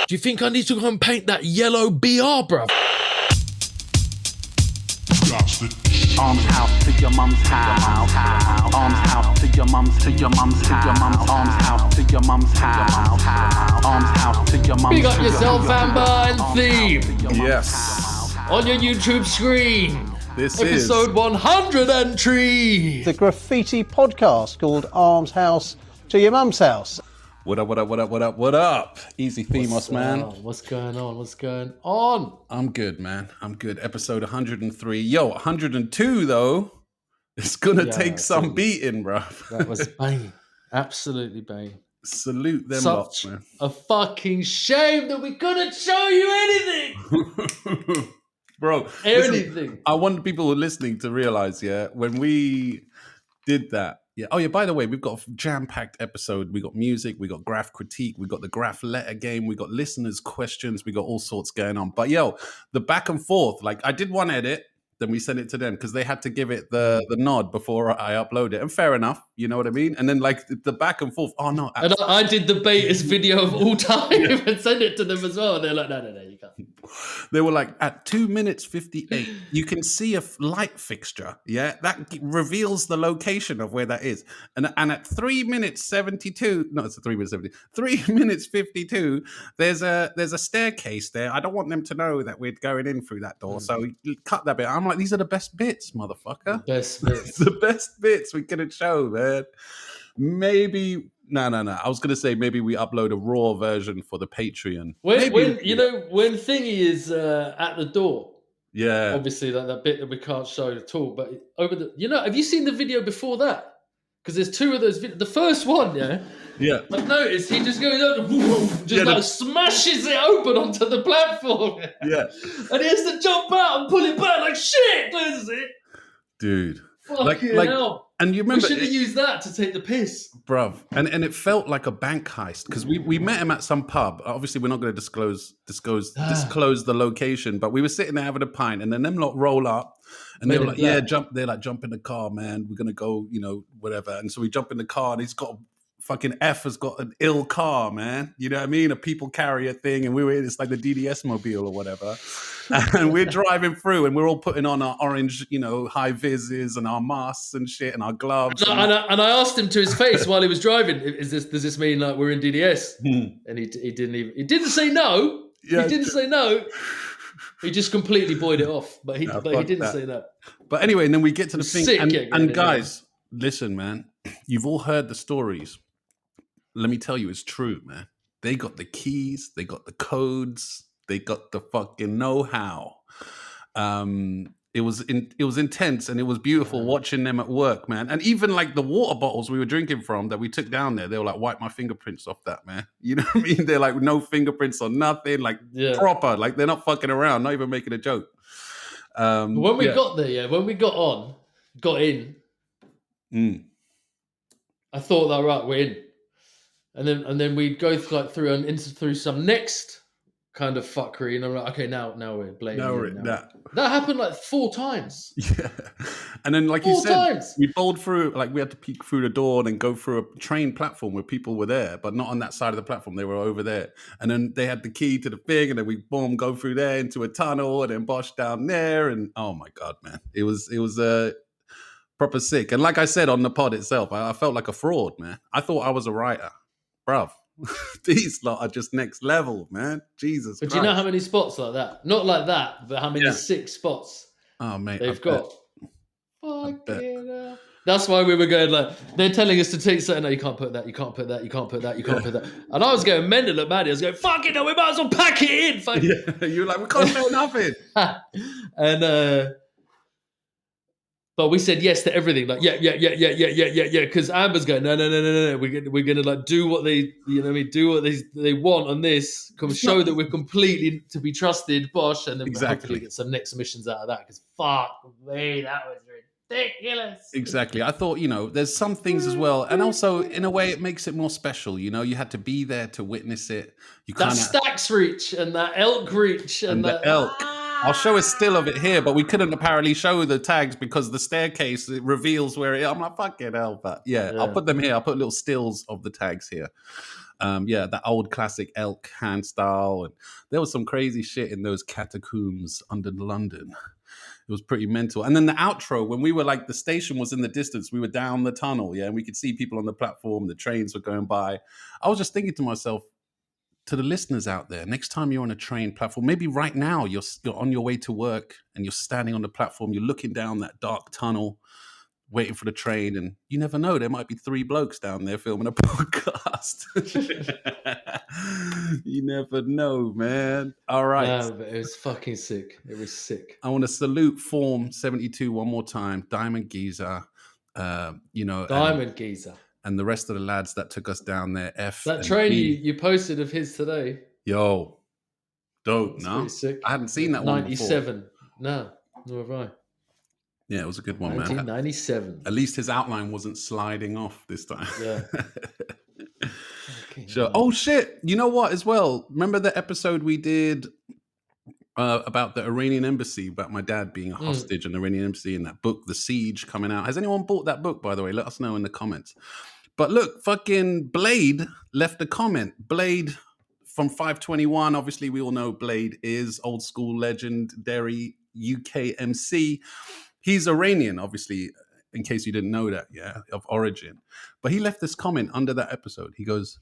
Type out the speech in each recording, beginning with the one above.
Do you think I need to go and paint that yellow BR, bruv? Arms house to your mum's house. Arms house to your mum's, to your mum's, to your mum's. Arms house to your mum's house. Arms house to your mum's. Big up yourself, Amber and Theme. Yes. On your YouTube screen. This episode is 103. The graffiti podcast called Arms House to Your Mum's House. What up, what up, what up, what up, what up? Easy Themos, man. What's going on? What's going on? I'm good, man. I'm good. Episode 103. Yo, 102, though. It's going to take some beating, bro. That was banging. Absolutely banging. Salute them Such lots, man. a fucking shame that we couldn't show you anything. Bro, Anything. Listen, I want people who are listening to realize, yeah, when we did that, yeah. Oh, yeah, by the way, we've got a jam-packed episode. We got music, we got graph critique, we got the graph letter game, we got listeners' questions, we got all sorts going on. But, yo, the back and forth, like, I did one edit, then we sent it to them because they had to give it the nod before I upload it. And fair enough, you know what I mean? And then, like, the back and forth, oh, no. And I did the baitest video of all time and sent it to them as well. And they're like, no, you can't. They were like, at 2 minutes 58, you can see a light fixture. Yeah, that reveals the location of where that is. And at 3 minutes 72, no, it's a 3 minutes 70. 3 minutes 52, there's a staircase there. I don't want them to know that we're going in through that door. So you cut that bit. I'm like, these are the best bits, motherfucker. The best bits. The best bits we couldn't show, man. Maybe. No. I was gonna say maybe we upload a raw version for the Patreon. When Thingy is at the door, yeah, obviously that bit that we can't show at all. But have you seen the video before that? Because there's two of those. The first one, yeah. I've noticed he just goes out, smashes it open onto the platform. Yeah, and he has to jump out and pull it back like shit. Closes it, dude. Fucking hell. And you remember we should have used that to take the piss, bruv. And it felt like a bank heist because we met him at some pub. Obviously, we're not going to disclose the location, but we were sitting there having a pint, and then them lot roll up, and they were like, jump. They're like, jump in the car, man. We're gonna go, whatever. And so we jump in the car, and he's got fucking F has got an ill car, man. You know what I mean? A people carrier thing, and it's like the DDS mobile or whatever. And we're driving through, and we're all putting on our orange, high vises and our masks and shit and our gloves. And I asked him to his face while he was driving, does this mean like we're in DDS? And he didn't say no. Yeah, he didn't say no. He just completely buoyed it off, but he didn't say no. But anyway, and then we get to the thing, sick, and guys, listen, man, you've all heard the stories. Let me tell you, it's true, man. They got the keys, they got the codes, they got the fucking know-how. It was intense, and it was beautiful watching them at work, man. And even like the water bottles we were drinking from that we took down there, they were like, wipe my fingerprints off that, man. You know what I mean? They're like, no fingerprints or nothing, like proper, like they're not fucking around, not even making a joke. When we got there, when we got in, I thought that right, we're in. And then we'd go through some next kind of fuckery, and I'm like, okay, now we're blaming. That happened like 4 times. Yeah, and then like 4 you said, times. We bowled through. Like we had to peek through the door and then go through a train platform where people were there, but not on that side of the platform. They were over there, and then they had the key to the thing, and then we go through there into a tunnel, and then bosh down there, and oh my god, man, it was proper sick. And like I said on the pod itself, I felt like a fraud, man. I thought I was a writer. Bruv, these lot are just next level, man. Jesus But Christ. Do you know how many spots like that? Not like that, but how many 6 spots mate, they've got? Fucking hell. That's why we were going like, they're telling us to take something. No, you can't put that, you can't put that, you can't put that, you can't put that. And I was going mental at Maddie. I was going, fucking hell, we might as well pack it in. Yeah, you were like, we can't do nothing. And but we said yes to everything. Like, yeah. Because Amber's going, no. We're gonna like do what they, do what they want on this. Show that we're completely to be trusted, bosh, and then we'll hopefully get some next missions out of that. Because fuck me, that was ridiculous. Exactly. I thought, there's some things as well, and also in a way it makes it more special. You had to be there to witness it. That Stacks reach and that elk reach and the elk. I'll show a still of it here, but we couldn't apparently show the tags because the staircase it reveals where it is. I'm like, fucking hell, but yeah, I'll put them here. I'll put little stills of the tags here. That old classic elk hand style. And there was some crazy shit in those catacombs under London. It was pretty mental. And then the outro, when we were like, the station was in the distance, we were down the tunnel, and we could see people on the platform, the trains were going by. I was just thinking to myself, to the listeners out there, next time you're on a train platform, maybe right now you're on your way to work and you're standing on the platform, you're looking down that dark tunnel, waiting for the train, and you never know, there might be 3 blokes down there filming a podcast. You never know, man. All right. No, but it was fucking sick. It was sick. I want to salute Form 72 one more time, Diamond Geezer, Diamond Geezer. And the rest of the lads that took us down there. That train you posted of his today. Yo, dope, no? Pretty sick. I hadn't seen that one before. 97. No, nor have I. Yeah, it was a good one, 1997. man. At least his outline wasn't sliding off this time. Yeah. Sure. Oh, shit. You know what, as well? Remember the episode we did about the Iranian embassy, about my dad being a hostage in the Iranian embassy, and that book, The Siege, coming out? Has anyone bought that book, by the way? Let us know in the comments. But look, fucking Blade left a comment. Blade from 521. Obviously, we all know Blade is old school legendary UK MC. He's Iranian, obviously, in case you didn't know that, of origin. But he left this comment under that episode. He goes,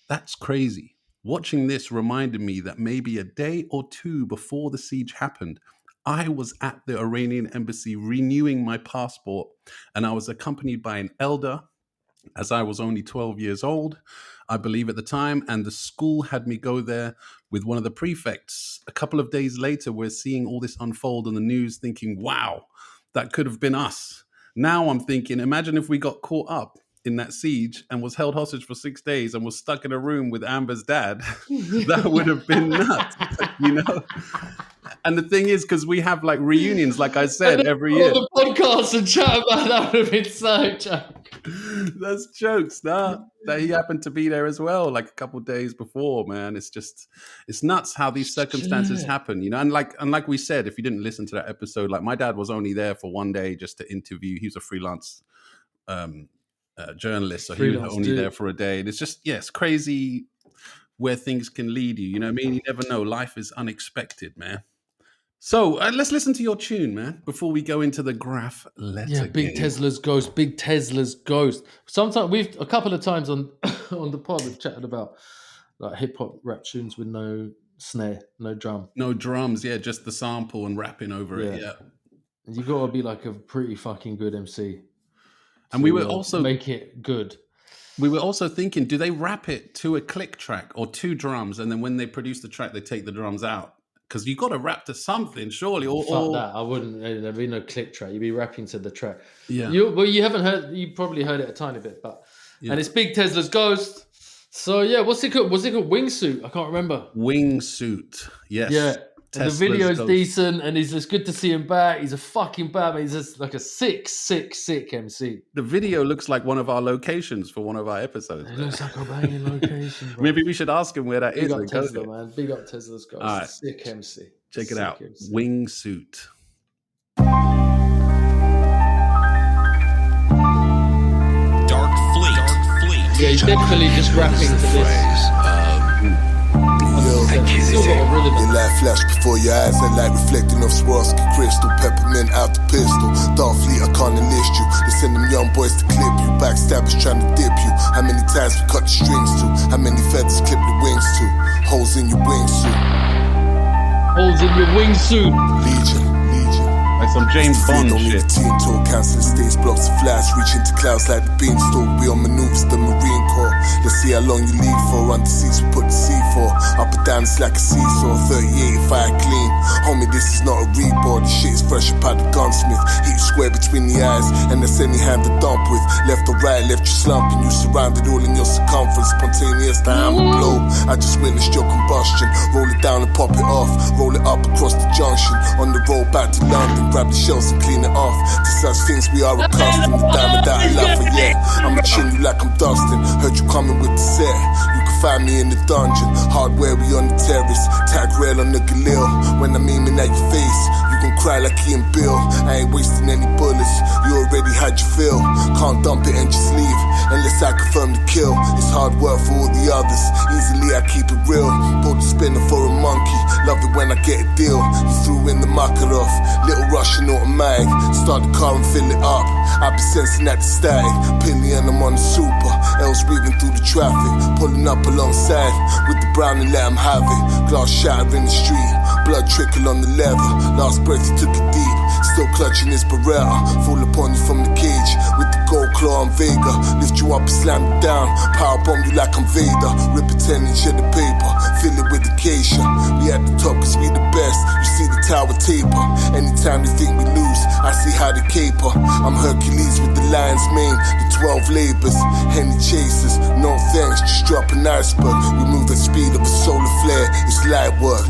"That's crazy. Watching this reminded me that maybe a day or 2 before the siege happened, I was at the Iranian embassy renewing my passport, and I was accompanied by an elder, as I was only 12 years old, I believe at the time, and the school had me go there with one of the prefects. A couple of days later, we're seeing all this unfold on the news, thinking, wow, that could have been us. Now I'm thinking, imagine if we got caught up in that siege and was held hostage for 6 days and was stuck in a room with Amber's dad. That would have been nuts, And the thing is, because we have like reunions, like I said, every year. All the podcasts and chat about that would have been so joke. That's jokes, that he happened to be there as well, like a couple of days before, man. It's nuts how these circumstances happen, And like we said, if you didn't listen to that episode, like my dad was only there for 1 day just to interview. He was a freelance journalist, so he was only there for a day. And it's just, it's crazy where things can lead you. You know what I mean? You never know. Life is unexpected, man. So let's listen to your tune, man, before we go into the graph letter. Yeah, Big game. Tesla's Ghost. Big Tesla's Ghost. Sometimes a couple of times on the pod we've chatted about like hip hop rap tunes with no snare, no drum, no drums. Yeah, just the sample and rapping over it. Yeah, you got to be like a pretty fucking good MC. And we were also make it good. We were also thinking, do they rap it to a click track or 2 drums, and then when they produce the track, they take the drums out? Because you got to rap to something, surely. Fuck that! I wouldn't. There'd be no click track. You'd be rapping to the track. Yeah. You haven't heard. You probably heard it a tiny bit, but and it's Big Tesla's Ghost. So yeah, what's it called? Was it called Wingsuit? I can't remember. Wingsuit. Yes. Yeah. And the video's Ghost. decent, and it's good to see him back. He's a fucking bad man. He's just like a sick MC. The video looks like one of our locations for one of our episodes. It looks like a banging location, bro. Maybe we should ask him where that is. Big up Tesla, man. Big up Tesla's Ghost. All right. Sick MC. Check it out. MC. Wingsuit. Dark Fleet. Yeah, he's definitely just rapping to this. Your light flash before your eyes and light reflecting off Swarovski crystal. Peppermint out the pistol. Dark Fleet, I can't enlist you. They send them young boys to clip you. Backstabbers trying to dip you. How many times we cut the strings to? How many feathers clip the wings to? Holes in your wingsuit. Holes in your wingsuit. Legion. Like some James Bond don't shit. Need a team talk, cancel stage blocks of flash, reach into clouds like the beanstalk. We on maneuvers, the Marine Corps. Let's see how long you leave for. Under seats, we put the C for. Up and down, it's like a seesaw. 38, fire clean. Homie, this is not a reboard. This shit is fresh up out the gunsmith. Hit you square between the eyes, and that's any hand to dump with. Left or right, left you slumping. You surrounded all in your circumference. Spontaneous, the hammer blow. I just witnessed your combustion. Roll it down and pop it off. Roll it up across the junction. On the road back to London. Grab the shells and clean it off. To such things we are accustomed. The diamond out of Lafayette. I'ma chin you like I'm Dustin. Heard you coming with the set. You can find me in the dungeon. Hardware, we on the the terrace. Tag rail on the Galil. When I'm aiming at your face, you gon' cry like Ian Bill. I ain't wasting any bullets, you already had your fill. Can't dump it and just leave, unless I confirm the kill. It's hard work for all the others, easily I keep it real. Pulled the spinner for a monkey, love it when I get a deal. You threw in the Makarov, little Russian automatic. Start the car and fill it up, I be sensing at the static. Pillion, I'm on the super, else weaving through the traffic. Pulling up alongside, with the brown and let him have it. Glass shatter in the street, blood trickle on the leather. Last breath he took it deep, still clutching his Beretta. Fall upon you from the cage, with the gold claw and Vega. Lift you up and slam you down, power bomb you like I'm Vader. Rip a 10-inch of the paper, fill it with acacia. We at the top cause we the best, you see the tower taper. Anytime they think we lose, I see how they caper. I'm Hercules with the lion's mane, the 12 labors. Henny chasers, no thanks, just drop an iceberg. We move the speed of a solar flare, it's light work.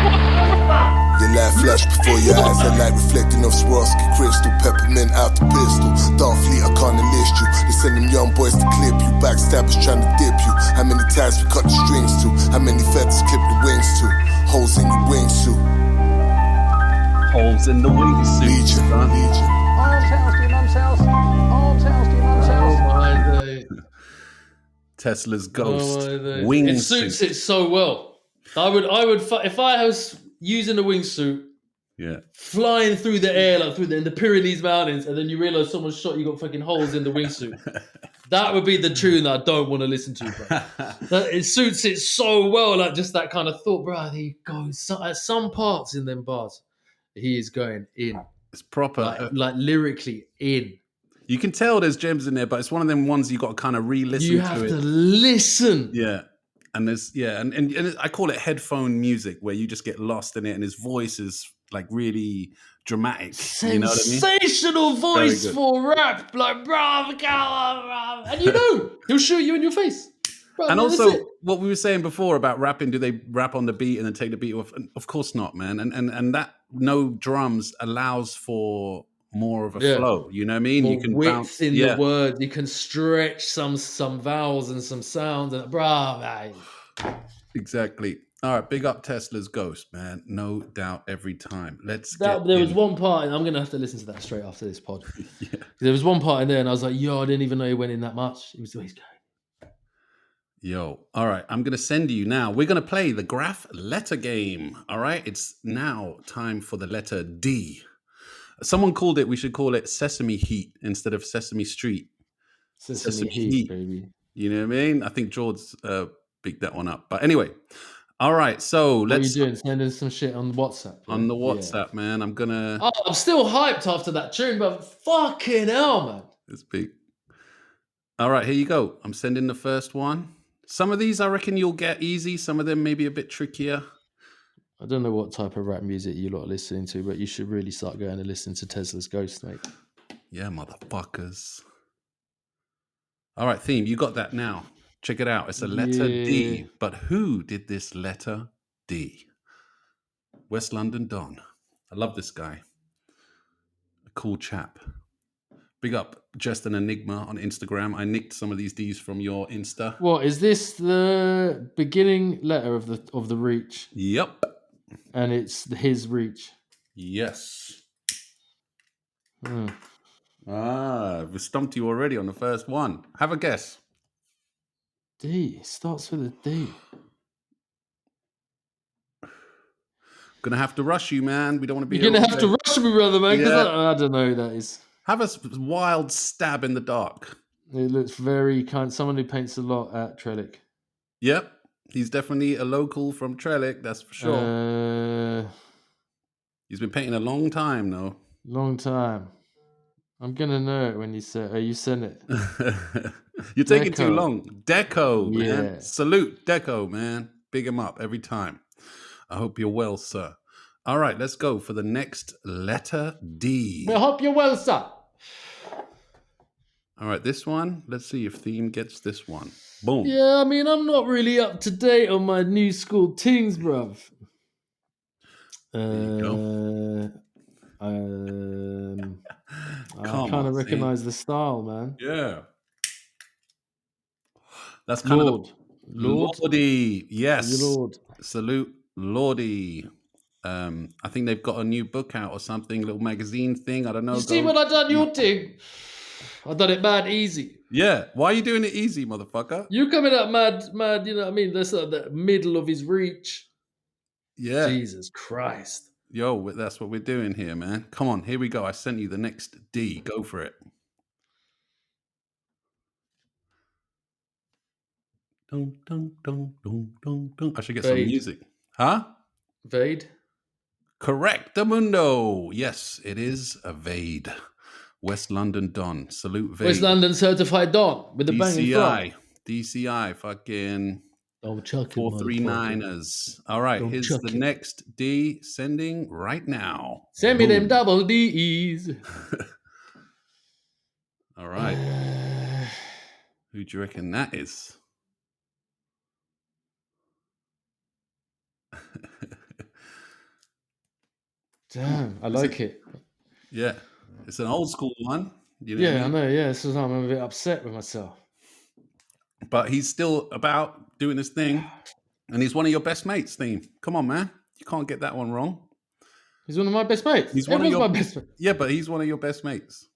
Your light flash before your eyes, a light reflecting off Swarovski crystal. Peppermint out the pistol, Darfleet, I can't enlist you. They send them young boys to clip you, backstabbers trying to dip you. How many times we cut the strings to? How many feathers clip the wings to? Holes in your wingsuit. Holes in the wingsuit. Legion. Arms house to your mum's house. Arms house to your mum's house. Oh my day. Tesla's Oh ghost. my day. Wingsuit. It suits it so well. I would, if I was using a wingsuit, Yeah. flying through the air, like through in the Pyrenees Mountains, and then you realize someone shot you, got fucking holes in the wingsuit. That would be the tune that I don't want to listen to, bro. It suits it so well, like just that kind of thought, bro. There you go. So, at some parts in them bars, he is going in, It's proper. like lyrically in. You can tell there's gems in there, but it's one of them ones you got to kind of re-listen You to have it. to listen. Yeah. And there's and I call it headphone music, where you just get lost in it, and his voice is like really dramatic. You know what I mean? Sensational voice good. for rap, like bro, and you know he'll shoot you in your face. Bro, And that's also, it. what we were saying before about rapping, do they rap on the beat and then take the beat off? Of course not, man. And that no drums allows for more of a flow. You know what I mean? More You can width bounce in the words. You can stretch some vowels and some sounds, and bro, man. Exactly. All right, big up Tesla's ghost, man. No doubt every time. Let's There get was in. one part, and I'm gonna have to listen to that straight after this pod. There was one part in there, and I was like, "Yo, I didn't even know he went in that much." He was always going. Yo, all right, I'm going to send you now. We're going to play the graph letter game. All right, it's now time for the letter D. Someone called it, we should call it Sesame Heat instead of Sesame Street. Sesame Heat, baby. You know what I mean? I think George picked that one up. But anyway, all right, so What let's... are you doing? Sending some shit on WhatsApp? Yeah? On the WhatsApp, man. I'm going to... Oh, I'm still hyped after that tune, but fucking hell, man. It's big. All right, here you go. I'm sending the first one. Some of these I reckon you'll get easy. Some of them may be a bit trickier. I don't know what type of rap music you lot are listening to, but you should really start going and listening to Tesla's Ghost, mate. Yeah, motherfuckers. All right, theme, you got that now. Check it out. It's a letter D. But who did this letter D? West London Don. I love this guy. A cool chap. Big up Just an Enigma on Instagram. I nicked some of these D's from your Insta. What is this? The beginning letter of the reach, Yep. and it's his reach. Yes. We stumped you already on the first one. Have a guess. D. It starts with a D. Gonna have to rush you, man. We don't want to be. You're gonna have to rush me, brother, man, because Yeah. I don't know who that is. Have a wild stab in the dark. It looks very kind. Someone who paints a lot at Trellick. Yep. He's definitely a local from Trellick, that's for sure. He's been painting a long time, though. Long time. I'm gonna know it when you say. You send it. You're taking too Deco. long. Deco, man. Yeah. Salute, Deco, man. Big him up every time. I hope you're well, sir. All right, let's go for the next letter D. I hope you're well, sir. All right, this one. Let's see if theme gets this one. Boom. Yeah, I mean, I'm not really up to date on my new school things, bruv. you I kind of recognize the style, man. Yeah. That's kind Lord. of Lordy. Yes. Lord. Salute Lordy. I think they've got a new book out or something, little magazine thing. I don't know. You see when I done your thing? I done it mad easy. Yeah. Why are you doing it easy, motherfucker? You coming up mad, you know what I mean? That's like the middle of his reach. Yeah. Jesus Christ. Yo, that's what we're doing here, man. Come on, here we go. I sent you the next D. Go for it. Dun, dun, dun, dun, dun, dun. I should get some Vade. music. Huh? Vade. Correctamundo. Yes, it is a Vade. West London Don. Salute Vade. West London certified Don with the banging front. DCI. Fucking Don't chuck it, 439ers. All right, Don't here's chuck the it. next D sending right now. Send me them Boom. double D's. All right. Who do you reckon that is? Damn, I like it. Yeah, it's an old school one. You know what Yeah, I I mean? know. Yeah, so I'm a bit upset with myself. But he's still about doing his thing, and he's one of your best mates. Theme, come on, man, you can't get that one wrong. He's one of my best mates. He's one of Everyone's your my best mate. Yeah, but he's one of your best mates.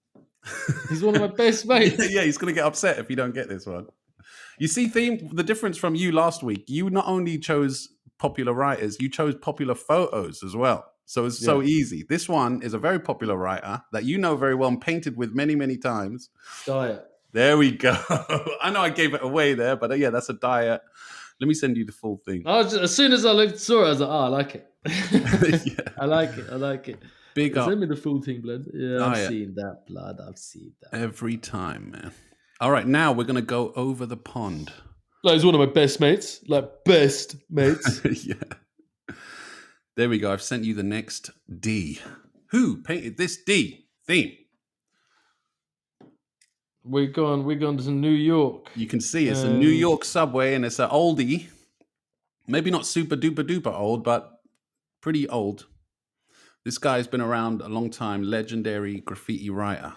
He's one of my best mates. Yeah, he's gonna get upset if you don't get this one. You see, Theme, the difference from you last week. You not only chose popular writers, you chose popular photos as well. So it's so easy. This one is a very popular writer that you know very well and painted with many, many times. Diet. There we go. I know I gave it away there, but yeah, that's a diet. Let me send you the full thing. As soon as I saw it, I was like, oh, I like it. Yeah. I like it. I like it. Big up Send me the full thing, blood. Yeah, I've Diet. seen that, blood. I've seen that. every time, man. All right, now we're going to go over the pond. Like, he's one of my best mates. Like, best mates. Yeah. There we go. I've sent you the next D. Who painted this D theme? We're going to New York. You can see it's a New York subway, and it's an oldie. Maybe not super duper duper old, but pretty old. This guy's been around a long time. Legendary graffiti writer.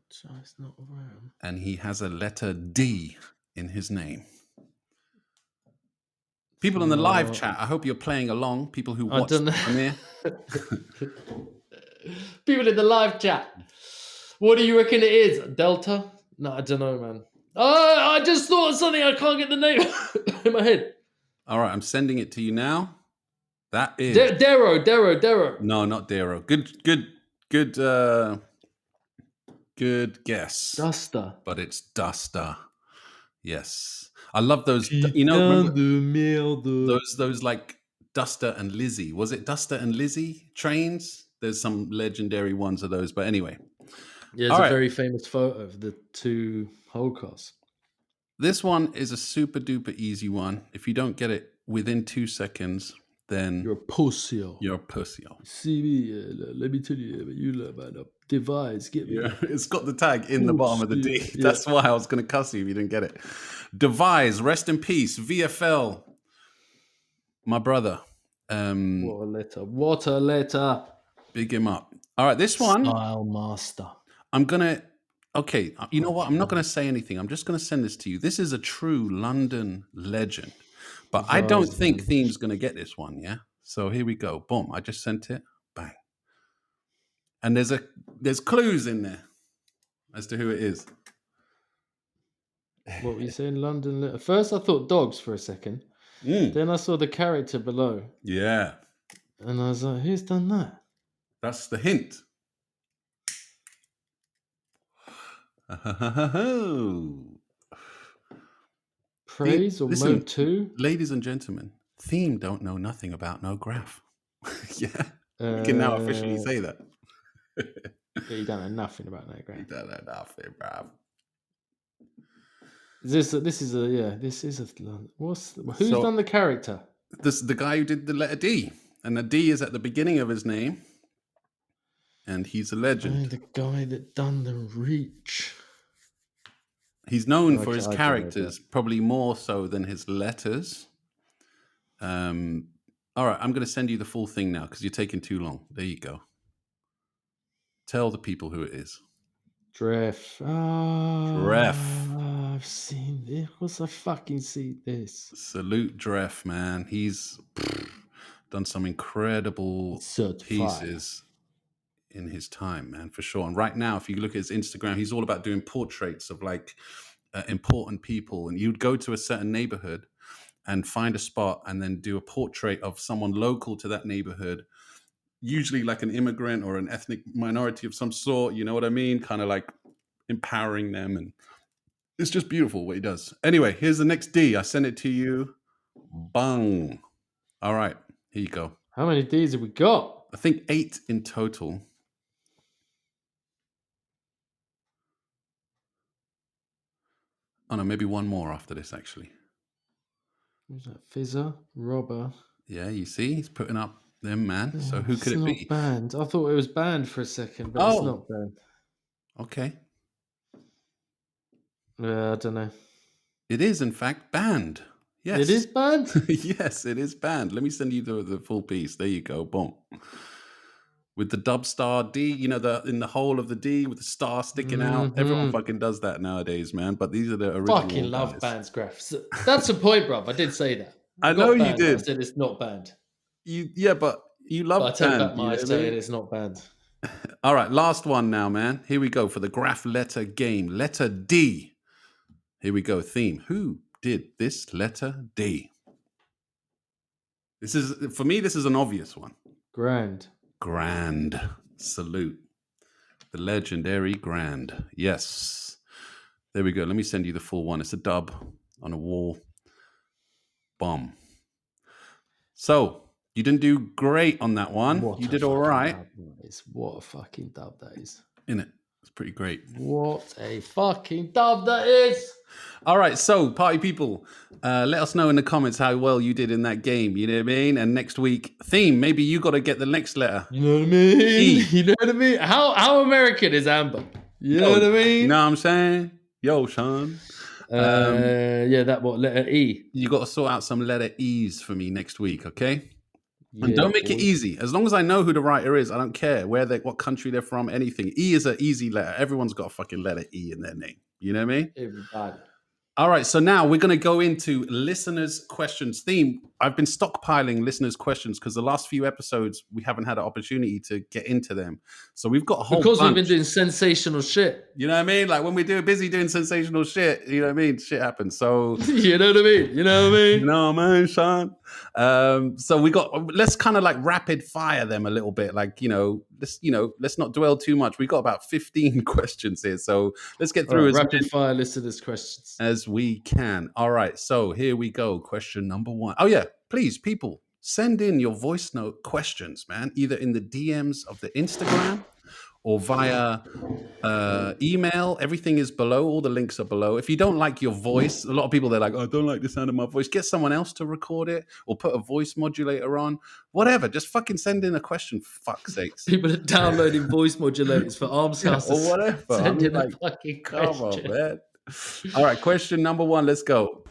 It's not around. And he has a letter D in his name. People in the live chat, I hope you're playing along. People who watch the premiere. People in the live chat. What do you reckon it is? Delta? No, I don't know, man. Oh, I just thought of something. I can't get the name in my head. All right, I'm sending it to you now. That is Darrow. No, not Darrow. Good guess. Duster. But it's Duster. Yes. I love those, you know, remember those like Duster and Lizzie. Was it Duster and Lizzie trains? There's some legendary ones of those, but anyway. Yeah, it's a very famous photo of the two Holocaust. This one is a super duper easy one. If you don't get it within 2 seconds, then you're a pussy. You're a pussy. See me, let me tell you, you love man, device, get me. Yeah, it's got the tag in the bottom of the D. Yeah. That's why I was going to cuss you if you didn't get it. Devise, rest in peace. VFL, my brother. What a letter. Big him up. All right, this one. Style master. I'm going to, okay, you know what? I'm not going to say anything. I'm just going to send this to you. This is a true London legend. But I don't think Theme's going to get this one, yeah? So here we go. Boom. I just sent it. Bang. And there's clues in there as to who it is. What were you saying? London? First I thought dogs for a second. Then I saw the character below. Yeah. And I was like, who's done that? That's the hint. Praise or listen, mode 2? Ladies and gentlemen, Theme don't know nothing about no graph. Yeah. You can now officially say that. Yeah, you don't know nothing about that graph. You don't know nothing, bruv. This is who's done the character? This is the guy who did the letter D. And the D is at the beginning of his name. And he's a legend. The guy that done the reach. He's known for his characters, probably more so than his letters. All right, I'm going to send you the full thing now because you're taking too long. There you go. Tell the people who it is. Dreff. I've seen this. Of course, I fucking see this. Salute Dreff, man. He's done some incredible pieces in his time, man, for sure. And right now, if you look at his Instagram, he's all about doing portraits of like important people. And you'd go to a certain neighborhood and find a spot and then do a portrait of someone local to that neighborhood, usually like an immigrant or an ethnic minority of some sort. You know what I mean? Kind of like empowering them. And it's just beautiful what he does. Anyway, here's the next D. I sent it to you. Bang. All right, here you go. How many Ds have we got? I think 8 in total. Oh no, maybe one more after this, actually. Who's that? Fizzer? Robber? Yeah, you see? He's putting up them, man. So who could it not be? Banned. I thought it was banned for a second, but it's not banned. Okay. I don't know. It is, in fact, banned. Yes. It is banned? Yes, it is banned. Let me send you the full piece. There you go. Boom. With the dub star D, you know, in the hole of the D with the star sticking out. Everyone fucking does that nowadays, man. But these are the original Fucking love guys. bands, Graff. So that's the point, bruv. I did say that. I know you banned, did. I said it's not banned. Yeah, but you love But I take band. back my saying it's not banned. All right, last one now, man. Here we go for the graph letter game. Letter D. Here we go. Theme. Who did this letter D? This is, for me, this is an obvious one. Grand. Salute. The legendary Grand. Yes. There we go. Let me send you the full one. It's a dub on a wall. Bomb. So, you didn't do great on that one. You did all right. What a fucking dub that is. Isn't it? It's pretty great. What a fucking dub that is. All right, so party people, let us know in the comments how well you did in that game. You know what I mean? And next week, theme, maybe you got to get the next letter. You know what I mean? E. You know what I mean? How American is Amber? You know what I mean? You know what I'm saying? Yo, Sean. Yeah, that what, letter E? You got to sort out some letter E's for me next week, okay? Yeah, and don't make it easy. As long as I know who the writer is, I don't care what country they're from, anything. E is an easy letter. Everyone's got a fucking letter E in their name. You know what I mean? Everybody. All right, so now we're going to go into listeners' questions. Theme, I've been stockpiling listeners' questions because the last few episodes, we haven't had an opportunity to get into them. So we've got a whole Because bunch. we've been doing sensational shit. You know what I mean? Like when we're busy doing sensational shit, you know what I mean? Shit happens. So You know what I mean? You know what I mean? you know what I mean, Sean? So let's kind of like rapid fire them a little bit. Like, let's not dwell too much. We got about 15 questions here. So let's get through rapid fire listeners' questions. as we can. All right. So here we go. Question number 1. Oh yeah, please, people, send in your voice note questions, man, either in the DMs of the Instagram or via email. Everything is below. All the links are below. If you don't like your voice, a lot of people, they're like, oh, I don't like the sound of my voice. Get someone else to record it or put a voice modulator on. Whatever. Just fucking send in a question, for fuck's sakes. People are downloading voice modulators for Arms House. Or whatever. Send in like, a fucking come question. on, man. All right. Question number 1. Let's go.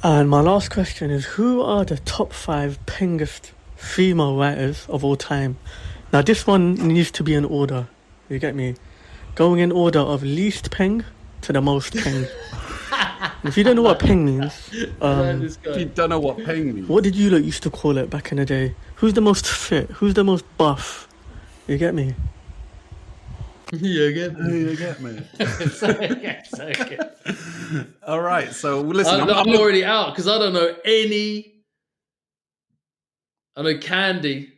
And my last question is, who are the top 5 pengest female writers of all time? Now, this one needs to be in order. You get me? Going in order of least peng to the most peng. If you don't know what peng means, If you don't know what peng means. what did you lot used to call it back in the day? Who's the most fit? Who's the most buff? You get me? You get me? You get me. It's okay. All right. So listen, I'm already out because I don't know any. I know Candy.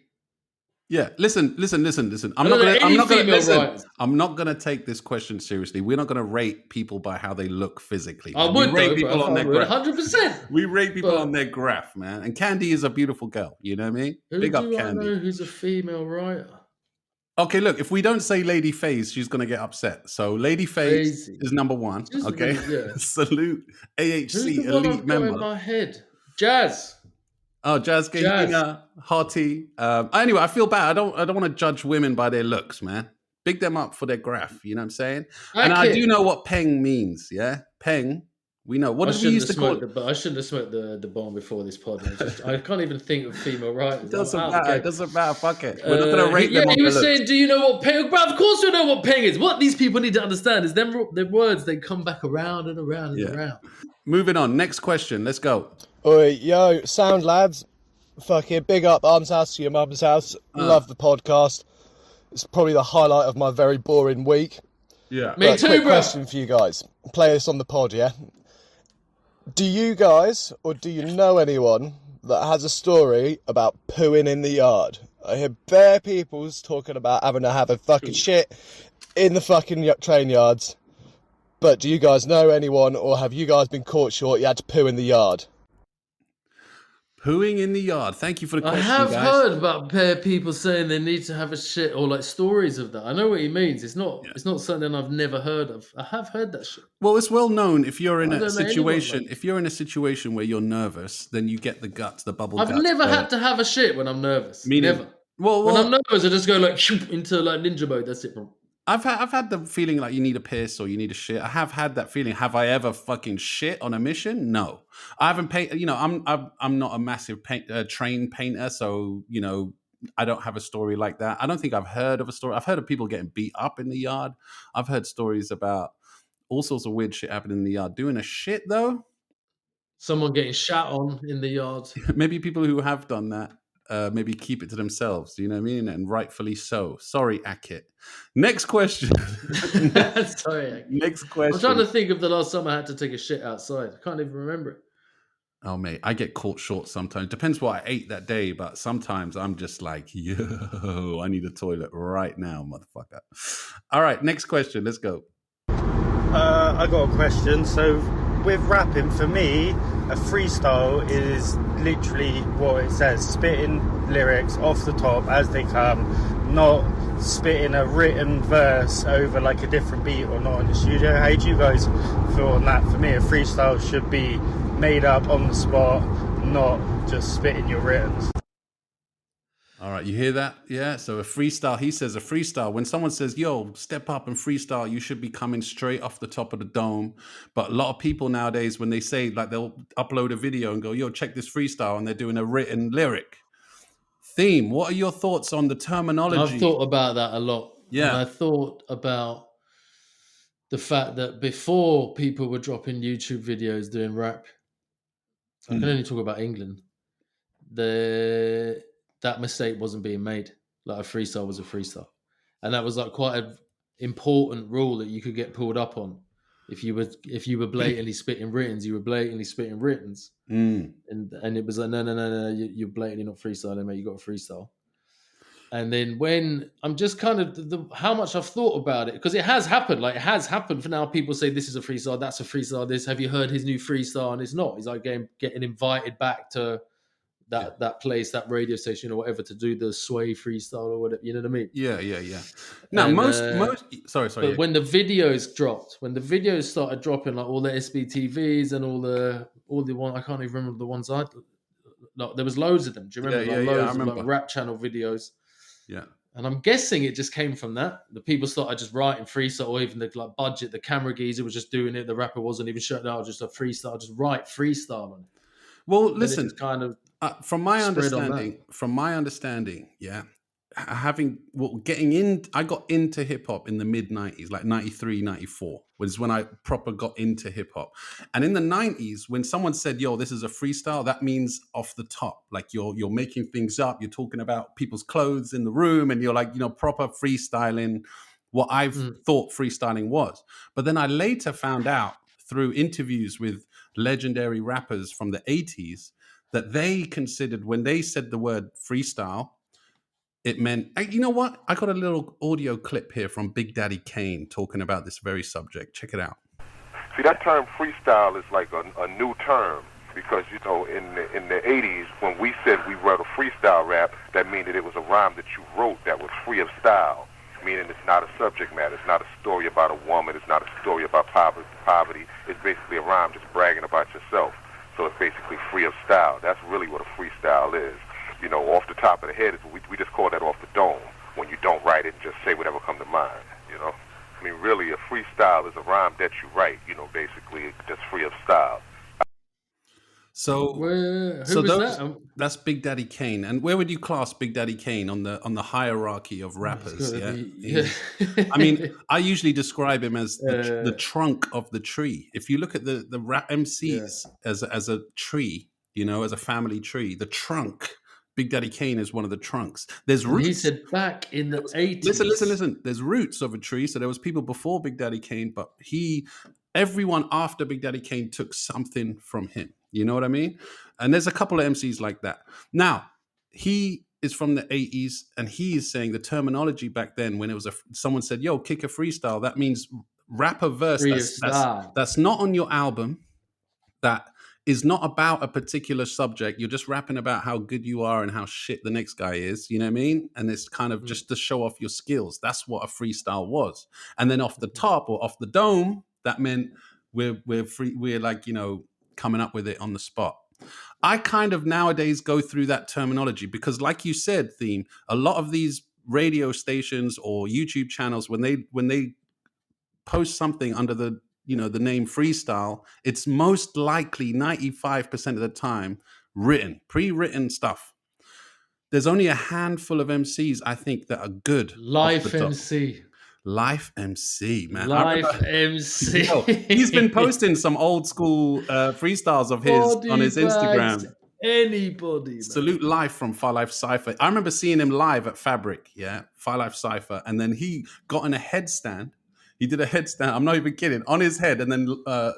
Yeah, listen. I'm not gonna take this question seriously. We're not gonna rate people by how they look physically. I Man. would, we rate though, people on their graph. 100%. We rate people But- on their graph, man. And Candy is a beautiful girl. You know what I mean? Who Big up do I Candy. know who's a female writer? Okay, look. If we don't say Lady Faze, she's gonna get upset. So Lady Faze Crazy. is number 1. She's Okay. really- yeah. Salute Who's AHC the one elite I've got member. in my head? Jazz. Oh, Jazz Gayina, Hottie. Anyway, I feel bad. I don't want to judge women by their looks, man. Big them up for their graph. You know what I'm saying? And I Okay. do know what peng means. Yeah, peng We know. What I did we used to call smoked it? I shouldn't have smoked the bomb before this pod. I can't even think of female writers. It doesn't matter. It doesn't matter. Fuck it. We're not going to rate Yeah, them on he their was looks. saying, "Do you know what peng?" Bro, of course we know what peng is. What these people need to understand is them words. They come back around and around and around. Moving on. Next question. Let's go. Oi, yo, sound lads. Fucking big up Arms House to your mum's house. Love the podcast. It's probably the highlight of my very boring week. Yeah. Me too, quick bro. question for you guys. Play this on the pod, yeah? Do you guys, or do you know anyone that has a story about pooing in the yard? I hear bare people's talking about having to have a fucking shit in the fucking train yards. But do you guys know anyone, or have you guys been caught short you had to poo in the yard? Pooing in the yard. Thank you for the question, I have guys. heard about people saying they need to have a shit or like stories of that. I know what he means. It's not something I've never heard of. I have heard that shit. Well, it's well known if you're in I a don't know anyone situation. like If you're in a situation where you're nervous, then you get the guts, the bubble I've guts. never had to have a shit when I'm nervous. Me neither. Never. Well, When I'm nervous, I just go like into like ninja mode. That's it, bro. I've had the feeling like you need a piss or you need a shit. I have had that feeling. Have I ever fucking shit on a mission? No, I haven't painted. You know, I'm not a massive train painter, so you know, I don't have a story like that. I don't think I've heard of a story. I've heard of people getting beat up in the yard. I've heard stories about all sorts of weird shit happening in the yard. Doing a shit though, Someone getting shat on in the yard. maybe people who have done that. Maybe keep it to themselves, you know what I mean? And rightfully so. Sorry, Akit. Next question. Sorry. Next question. I'm trying to think of the last time I had to take a shit outside. I can't even remember it. Oh, mate, I get caught short sometimes. Depends what I ate that day, but sometimes I'm just like, yo, I need a toilet right now, motherfucker. All right, next question. Let's go. I got a question. So with rapping, for me, a freestyle is literally what it says, spitting lyrics off the top as they come, not spitting a written verse over like a different beat or not in the studio. How do you guys feel on that? For me, a freestyle should be made up on the spot, not just spitting your writtens. All right, you hear that? Yeah, so a freestyle, he says a freestyle. When someone says, yo, step up and freestyle, you should be coming straight off the top of the dome. But a lot of people nowadays, when they say, like, they'll upload a video and go, yo, check this freestyle, and they're doing a written lyric. Theme, what are your thoughts on the terminology? I've thought about that a lot. Yeah. And I thought about the fact that before people were dropping YouTube videos doing rap, I can only talk about England, that mistake wasn't being made. Like a freestyle was a freestyle. And that was like quite an important rule that you could get pulled up on. If you were blatantly spitting writtens, you were blatantly spitting writtens. And it was like, no, you're blatantly not freestyling, mate. You got a freestyle. And then when I'm just kind of how much I've thought about it, because it has happened. Like it has happened. For now, people say this is a freestyle, that's a freestyle. This, have you heard his new freestyle? And it's not. He's like getting invited back to that place, that radio station or whatever, to do the sway freestyle or whatever. You know what I mean? Yeah. Now, And, most. Sorry. But when the videos dropped, when the videos started dropping, like all the SBTVs and all the one, I can't even remember the ones like, there was loads of them. Do you remember? Loads of like rap channel videos. Yeah. And I'm guessing it just came from that. The people started just writing freestyle, or even the like budget, the camera geezer was just doing it. The rapper wasn't even shutting out, just a freestyle, just write freestyle on it. Well, listen, kind of from my understanding, yeah, I got into hip hop in the mid 90s, like 93, 94 was when I proper got into hip hop. And in the 90s, when someone said, yo, this is a freestyle, that means off the top, like you're making things up, you're talking about people's clothes in the room, and you're like, proper freestyling what I've thought freestyling was. But then I later found out through interviews with legendary rappers from the 80s that they considered, when they said the word freestyle, it meant, you know what? I got a little audio clip here from Big Daddy Kane talking about this very subject. Check it out. See, that term freestyle is like a new term, because, in the 80s, when we said we wrote a freestyle rap, that meant that it was a rhyme that you wrote that was free of style, meaning it's not a subject matter. It's not a story about a woman. It's not a story about poverty. It's basically a rhyme just bragging about yourself. So it's basically free of style. That's really what a freestyle is. Off the top of the head, we just call that off the dome, when you don't write it and just say whatever comes to mind, Really, a freestyle is a rhyme that you write, basically just free of style. So Who so was those that? that's Big Daddy Kane. And where would you class Big Daddy Kane on the hierarchy of rappers? gotta Yeah. be- He's- I mean, I usually describe him as the Uh, trunk of the tree. If you look at the rap MCs Yeah. as a tree, you know, as a family tree, the trunk, Big Daddy Kane is one of the trunks. There's and he roots. said back in the 80s. Listen. There's roots of a tree. So there was people before Big Daddy Kane, but everyone after Big Daddy Kane took something from him. You know what I mean? And there's a couple of MCs like that. Now, he is from the 80s, and he is saying the terminology back then when it was someone said, yo, kick a freestyle, that means rapper verse that's not on your album, that is not about a particular subject. You're just rapping about how good you are and how shit the next guy is. You know what I mean? And it's kind of just to show off your skills. That's what a freestyle was. And then off the top or off the dome, that meant we're free. We're like, you know, coming up with it on the spot. I kind of nowadays go through that terminology because, like you said, Theme, a lot of these radio stations or YouTube channels, when they post something under the name freestyle, it's most likely 95% of the time pre-written stuff. There's only a handful of MCs I think that are good. Life MC. Life MC, man. Life MC. Yo, he's been posting some old school freestyles of his on his Instagram. Anybody, man. Salute Life from Far Life Cypher. I remember seeing him live at Fabric, Far Life Cypher, and then he got in a headstand. He did a headstand. I'm not even kidding. On his head, and then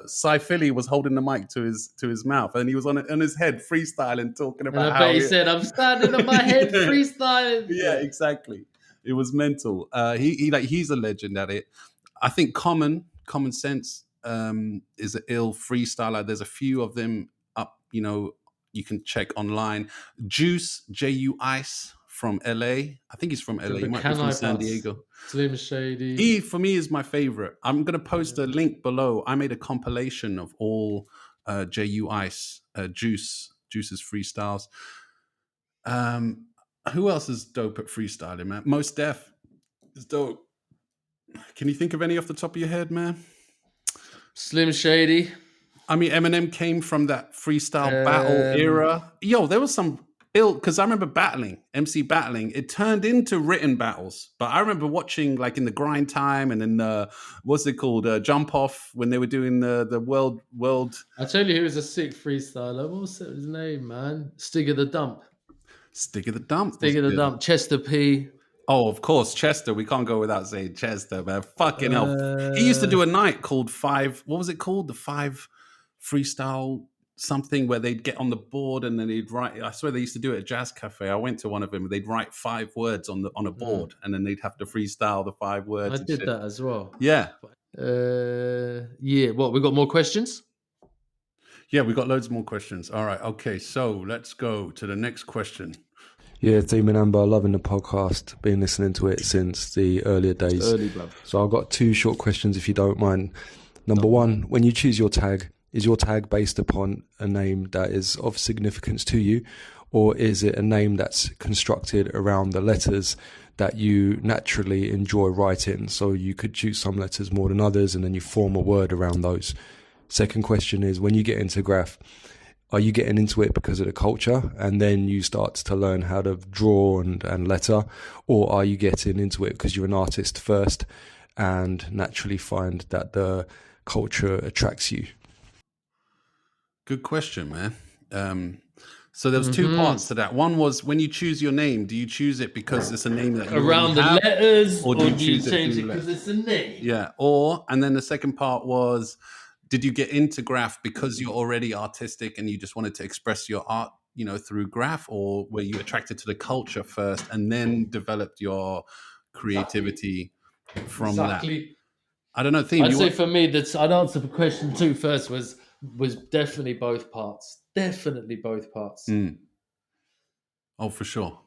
Cy Philly was holding the mic to his mouth, and he was on his head freestyling, talking about and I how bet he said, "I'm standing on my head freestyling." Yeah, exactly. It was mental. He's a legend at it. I think Common Sense is an ill freestyler. There's a few of them up. You know, you can check online. Juice Ju Ice from LA. I think he's from LA. He might be from San Diego. Slim Shady. He, for me, is my favorite. I'm going to post a link below. I made a compilation of all Ju Ice, Juice's freestyles. Who else is dope at freestyling, man? Most Def is dope. Can you think of any off the top of your head, man? Slim Shady. I mean, Eminem came from that freestyle battle era. Yo, there was some ill, because I remember MC battling. It turned into written battles. But I remember watching like in the grind time and in what's it called? Jump Off, when they were doing the world. I tell you, he was a sick freestyler. What was his name, man? Stig of the Dump. Chester P. Oh, of course, Chester. We can't go without saying Chester, man. Fucking hell. He used to do a night called Five. What was it called? The Five Freestyle something, where they'd get on the board and then they'd write. I swear they used to do it at Jazz Cafe. I went to one of them. They'd write 5 words on a board, and then they'd have to freestyle the 5 words. I did that as well. Yeah. What? We got more questions? Yeah, we got loads more questions. All right. Okay. So let's go to the next question. Yeah, Theme and Amber, loving the podcast. Been listening to it since the earlier days. So I've got 2 short questions, if you don't mind. Number 1, when you choose your tag, is your tag based upon a name that is of significance to you, or is it a name that's constructed around the letters that you naturally enjoy writing? So you could choose some letters more than others, and then you form a word around those. Second question is, when you get into graph, are you getting into it because of the culture and then you start to learn how to draw and letter, or are you getting into it because you're an artist first and naturally find that the culture attracts you? Good question, man. So there's 2 parts to that. One was, when you choose your name, do you choose it because it's a name that you around the have, letters, or do you change it because it's a name? Yeah. And then the second part was, did you get into graph because you're already artistic and you just wanted to express your art, you know, through graph, or were you attracted to the culture first and then developed your creativity from that? I don't know. Theme, I'd say for me, I'd answer for question 2 first. Was definitely both parts. Definitely both parts. Oh, for sure.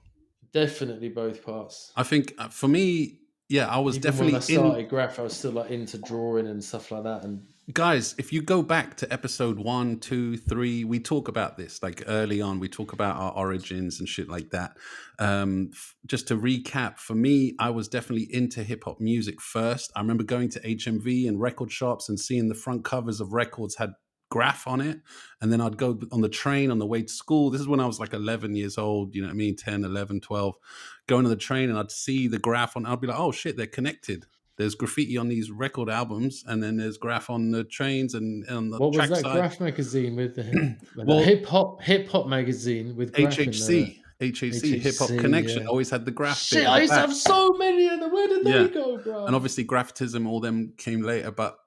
Definitely both parts. I think for me, I was definitely when I started graph, I was still like into drawing and stuff like that. And guys, if you go back to episode 1, 2, 3, we talk about this like early on. We talk about our origins and shit like that. Just to recap, for me, I was definitely into hip hop music first. I remember going to HMV and record shops and seeing the front covers of records had Graff on it. And then I'd go on the train on the way to school. This is when I was like 11 years old, you know what I mean? 10, 11, 12, going on the train, and I'd see the Graff on, I'd be like, oh shit, they're connected. There's graffiti on these record albums, and then there's Graff on the trains and on the What was that trackside. Graff magazine with the hip hop magazine with Graff HHC, Hip Hop Connection, always had the Graff. Shit, I used to have so many of them. Where did they go, bro? And obviously graffitism, all them came later. But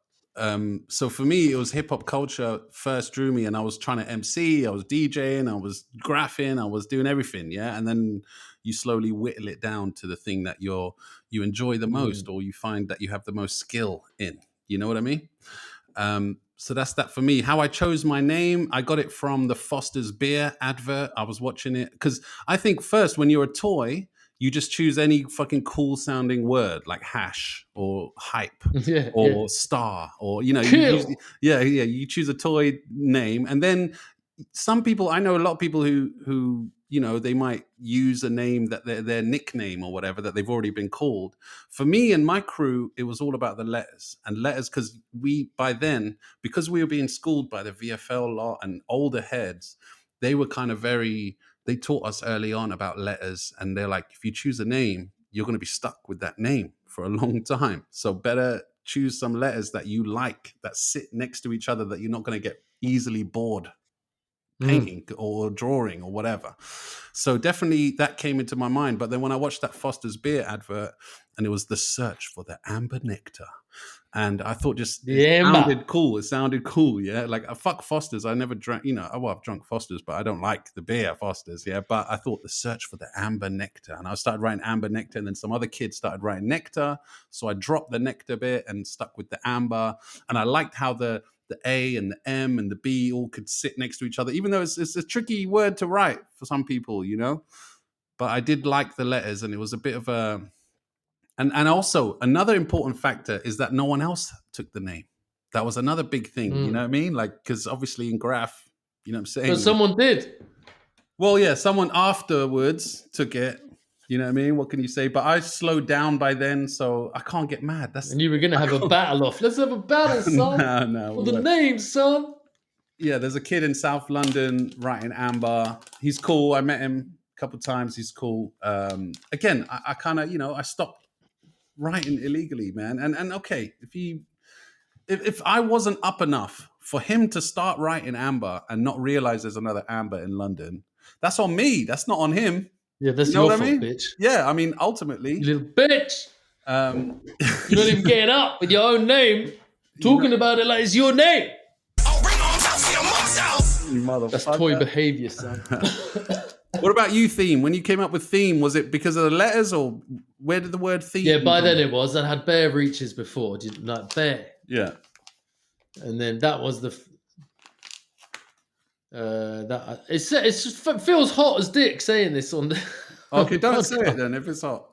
so for me, it was hip hop culture first drew me, and I was trying to MC, I was DJing, I was graphing, I was doing everything, and then you slowly whittle it down to the thing that you enjoy the most, or you find that you have the most skill in. You know what I mean? So that's that for me. How I chose my name, I got it from the Foster's beer advert. I was watching it because I think first when you're a toy, you just choose any fucking cool sounding word like hash or hype or star or, you know, you choose a toy name. And then some people, I know a lot of people who you know, they might use a name that their nickname or whatever that they've already been called. For me and my crew, it was all about the letters because by then, because we were being schooled by the VFL lot and older heads, they were kind of they taught us early on about letters, and they're like, if you choose a name, you're going to be stuck with that name for a long time. So better choose some letters that you like, that sit next to each other, that you're not going to get easily bored painting or drawing or whatever. So definitely that came into my mind. But then when I watched that Foster's beer advert, and it was the search for the amber nectar, and I thought it sounded cool. Yeah, like fuck Foster's. I never drank, you know, I've drunk Foster's, but I don't like the beer Foster's. Yeah, but I thought the search for the amber nectar, and I started writing amber nectar, and then some other kids started writing nectar, so I dropped the nectar bit and stuck with the amber. And I liked how the A and the M and the B all could sit next to each other, even though it's a tricky word to write for some people, you know. But I did like the letters, and it was a bit of a... And also, another important factor is that no one else took the name. That was another big thing, you know what I mean? Like, because obviously in Graff, you know what I'm saying? But someone did. Well, yeah, someone afterwards took it. You know what I mean? What can you say? But I slowed down by then, so I can't get mad. And you were going to have a battle off. Let's have a battle, son. No. For the name, son. Yeah, there's a kid in South London writing amber. He's cool. I met him a couple of times. He's cool. Again, I kind of, you know, I stopped writing illegally, man. And okay, if I wasn't up enough for him to start writing amber and not realize there's another amber in London, that's on me. That's not on him. Yeah, that's your fault, bitch. Yeah, I mean, ultimately, you little bitch. You're not even getting up with your own name, talking about it like it's your name. That's toy behavior, son. What about you, Theme? When you came up with Theme, was it because of the letters, or where did the word theme? Yeah, by then it was. I had bare reaches before, like bare. Yeah, and then that was the. It feels hot as dick saying this on the. Okay, don't say it then if it's hot.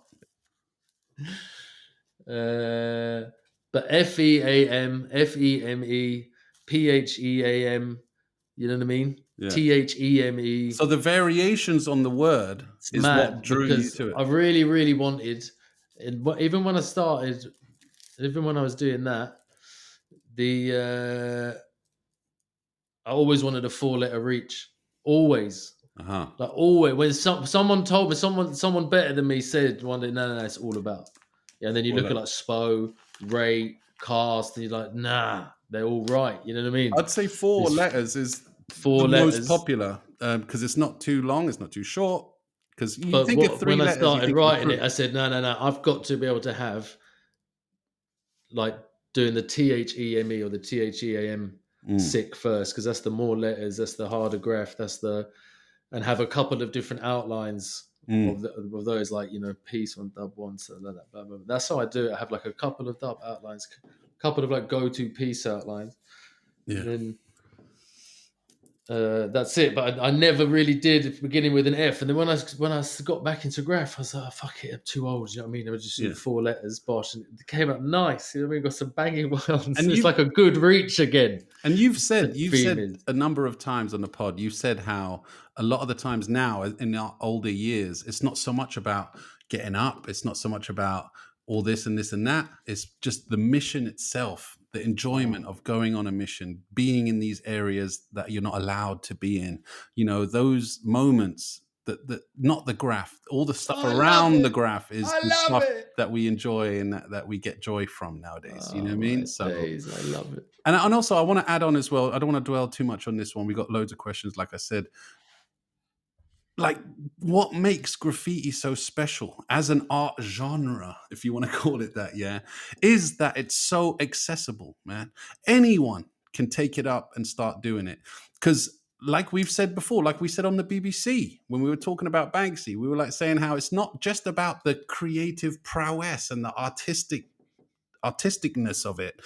But FEAM, FEME, PHEAM. You know what I mean? Yeah. THEME. So the variations on the word is what drew you to it. I really, really wanted, and even when I started, even when I was doing that, I always wanted a 4-letter reach. Always. Uh-huh. Like always. When someone told me, someone better than me said one day, no, it's all about. Yeah, and then you look at like SPO, rate, cast, and you're like, nah, they're all right. You know what I mean? I'd say 4 letters is the most popular because it's not too long, it's not too short. Because you think of 3 letters. When I started writing it, I said, no, I've got to be able to have like doing the THEME or the THEAM sick first, because that's the more letters, that's the harder graph, and have a couple of different outlines of those, like, you know, piece one, dub one, so like that, blah, blah, blah. That's how I do it. I have like a couple of dub outlines, a couple of like go-to piece outlines. Yeah. And then that's it. But I never really did beginning with an F. And then when I got back into graph, I was like, oh, fuck it, I'm too old. You know what I mean? I was just 4 letters, bosh, and it came out nice. You know what I mean? Got some banging ones. And it's like a good reach again. And you've said a number of times on the pod, you've said how a lot of the times now in our older years, it's not so much about getting up. It's not so much about all this and this and that. It's just the mission itself the enjoyment of going on a mission, being in these areas that you're not allowed to be in. You know, those moments that not the graph, all the stuff around the graph is the stuff that we enjoy and that we get joy from nowadays. You know what I mean? So I love it. And also, I want to add on as well. I don't want to dwell too much on this one. We got loads of questions, like I said. Like, what makes graffiti so special as an art genre, if you want to call it that, is that it's so accessible, man. Anyone can take it up and start doing it. Because, like we've said before, like we said on the BBC, when we were talking about Banksy, we were like saying how it's not just about the creative prowess and the artisticness of it.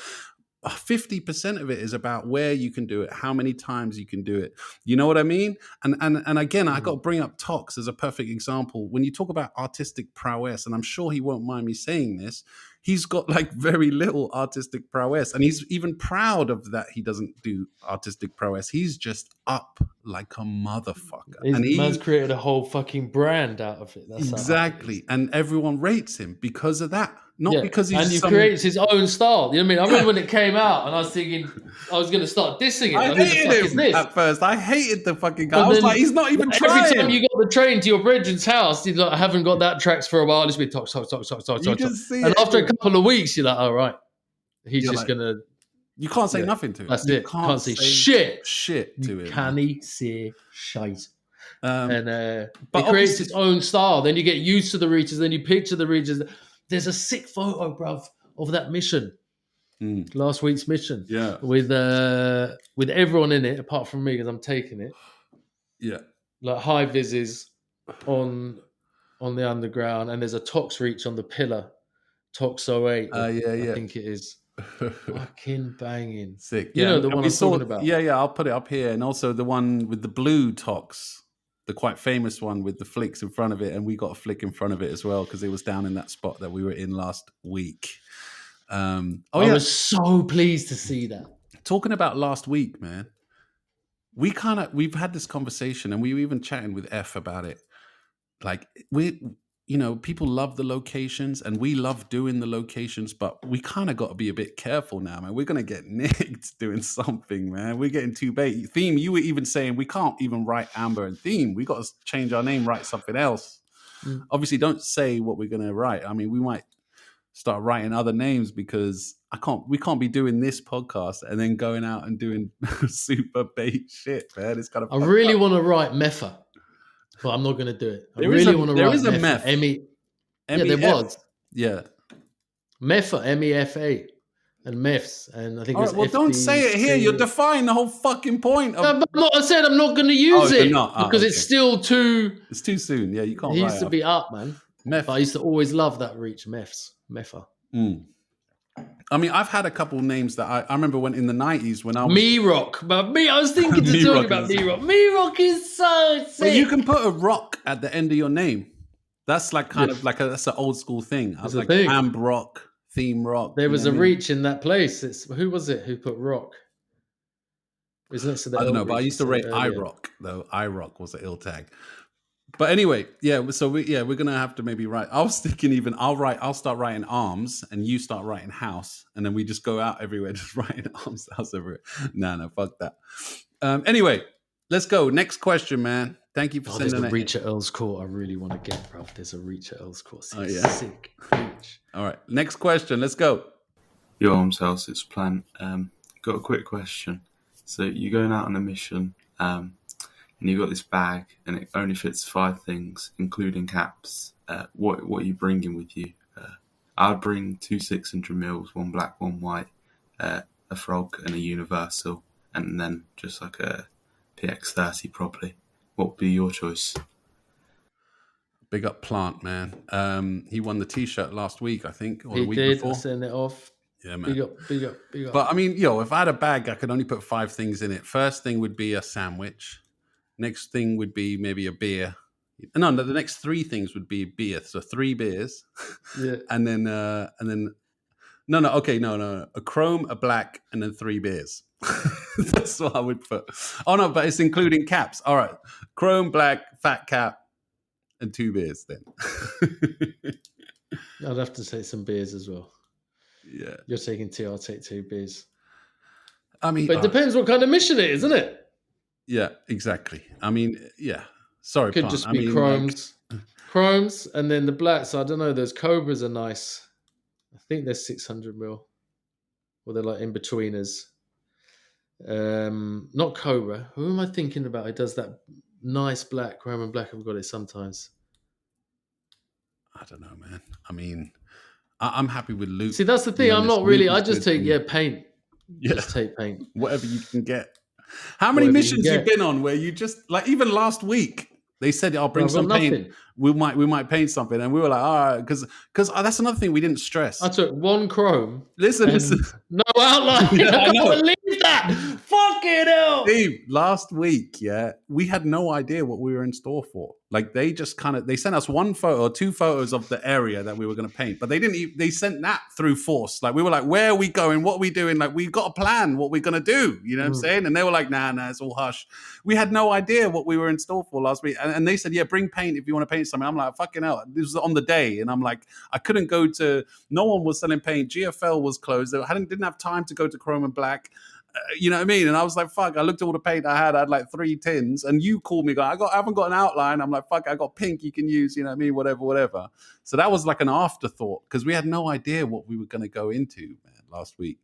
50% of it is about where you can do it, how many times you can do it. You know what I mean? And again, I got to bring up Tox as a perfect example. When you talk about artistic prowess, and I'm sure he won't mind me saying this, he's got like very little artistic prowess, and he's even proud of that. He doesn't do artistic prowess. He's just up like a motherfucker. And man's created a whole fucking brand out of it. That's exactly. And everyone rates him because of that. Not because he's and he creates his own style. You know what I mean? I remember when it came out, and I was thinking I was going to start dissing it. I hated him at first. I hated the fucking guy. I was like, he's not even trying. Every time you got the train to your brethren's house, you're like, I haven't got that tracks for a while. It's been Tox. And after a couple of weeks, you're like, all right, he's just going to. You can't say nothing to him. That's it. Can't say shit. Shit to him. Can he say shite? But he creates his own style. Then you get used to the reaches. Then you picture the reaches. There's a sick photo, bruv, of that mission, last week's mission. Yeah, with everyone in it apart from me because I'm taking it. Yeah, like high vises on the underground, and there's a Tox reach on the pillar, Tox 08. I think it is. Fucking banging, sick. You know the one I'm talking about. Yeah, I'll put it up here, and also the one with the blue Tox. The quite famous one with the flicks in front of it, and we got a flick in front of it as well because it was down in that spot that we were in last week. I was so pleased to see that. Talking about last week, man, we've had this conversation, and we were even chatting with F about it. Like people love the locations, and we love doing the locations, but we kind of got to be a bit careful now, man. We're going to get nicked doing something, man. We're getting too bait. Theme, you were even saying we can't even write Amber and Theme. We got to change our name, write something else. Obviously, don't say what we're going to write. I mean, we might start writing other names because we can't be doing this podcast and then going out and doing super bait shit, man. It's kind of. I really want to write Metha. But I'm not going to do it. I really want to write. There is a MEF. Yeah, there was. Yeah. MEFA, MEFA, and MEFs. And I think well, don't say it here. You're defying the whole fucking point. I said I'm not going to use it because it's still too. It's too soon. Yeah, you can't. He used to be up, man. But I used to always love that reach, MEFA. I mean, I've had a couple names that I remember when in the 90s when I was... Me-Rock. But I was thinking to talk about Me-Rock. Me-Rock is so sick. But you can put a rock at the end of your name. That's like kind of like that's an old school thing. I was like Amp Rock, Theme Rock. There was a reach in that place. Who was it who put rock? It was next to the I don't know, but I used to rate iRock, though. iRock was an ill tag. But anyway, so we're gonna have to maybe write. I was thinking I'll start writing arms, and you start writing house, and then we just go out everywhere, just writing arms, house everywhere. No, fuck that. Anyway, let's go. Next question, man. Thank you for sending there's it. a reach at Earl's Court. I really want to get, bro. There's a reach at Earl's Court. Sick reach. All right, next question. Let's go. Your Arms House, it's Plant. Got a quick question. So you're going out on a mission. And you got this bag, and it only fits 5 things, including caps. What are you bringing with you? I'd bring 2 600mm, 1 black, 1 white, a frog, and a universal, and then just like a PX30 probably. What would be your choice? Big up Plant, man. He won the T-shirt last week, I think, or the week did. before. I sent it off. Yeah, man. Big up. But I mean, if I had a bag, I could only put 5 things in it. First thing would be a sandwich. Next thing would be maybe a beer. No, the next 3 things would be beer. So 3 beers. Yeah. and then a chrome, a black, and then 3 beers. That's what I would put. Oh no, but it's including caps. All right. Chrome, black, fat cap, and 2 beers then. I'd have to say some beers as well. Yeah. You're taking two, I'll take two beers. I mean, but it depends what kind of mission it is, isn't it? Yeah, exactly. I mean, yeah. Sorry, Could pun. just I be mean, chromes. Chromes, and then the blacks. I don't know. Those Cobras are nice. I think they're 600 mil. Or they're like in-betweeners. Not Cobra. Who am I thinking about? It does that nice black. Roman black. I've got it sometimes. I don't know, man. I mean, I'm happy with Luke. See, that's the thing. I'm not really. I just take paint. Yeah. Just take paint. Whatever you can get. How many missions you've been on where you just like even last week they said I'll bring some paint. We might paint something, and we were like, all right, because that's another thing we didn't stress. I took one chrome. Listen. No outline. Yeah, I can't believe that. Fucking hell. Steve, last week, we had no idea what we were in store for. Like they just they sent us one photo or two photos of the area that we were going to paint, but they sent that through force. Like we were like, where are we going? What are we doing? Like we got a plan what we're going to do. You know what I'm saying? And they were like, nah, it's all hush. We had no idea what we were in store for last week. And they said, yeah, bring paint if you want to paint something. I'm like, fucking hell. This was on the day. And I'm like, I couldn't go to, no one was selling paint. GFL was closed. They didn't have time to go to Chrome and Black. You know what I mean? And I was like, fuck, I looked at all the paint I had like 3 tins, and you called me, I haven't got an outline. I'm like, fuck, I got pink you can use, you know what I mean? Whatever. So that was like an afterthought because we had no idea what we were going to go into, man, last week.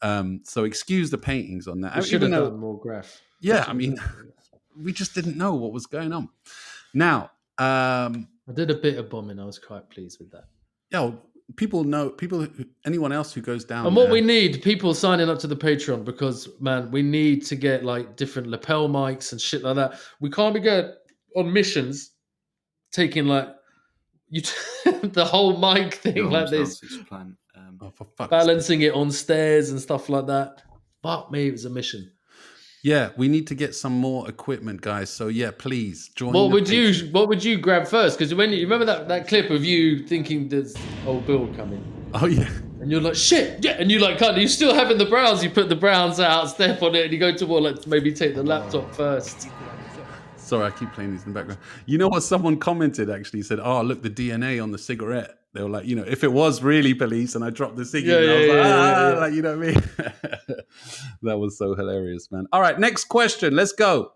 So excuse the paintings on that. We should have done more graph. Yeah, I mean, we just didn't know what was going on. Now, I did a bit of bombing. I was quite pleased with that. Yeah, anyone else who goes down. And what we need, people signing up to the Patreon, because man, we need to get like different lapel mics and shit like that. We can't be going on missions taking like the whole mic thing like this, balancing it on stairs and stuff like that. Fuck me, it was a mission. Yeah, we need to get some more equipment, guys. So yeah, please join. What would you grab first? Because when you remember that clip of you thinking there's old Bill coming. Oh yeah. And you're like, shit, yeah. And you like you're still having the browns, you put the browns out, step on it, and you go to maybe take the laptop first. Sorry, I keep playing these in the background. You know what someone commented actually? Said, oh, look, the DNA on the cigarette. They were like, if it was really police and I dropped the cigarette, I was like, like, you know what I mean? That was so hilarious, man. All right, next question. Let's go.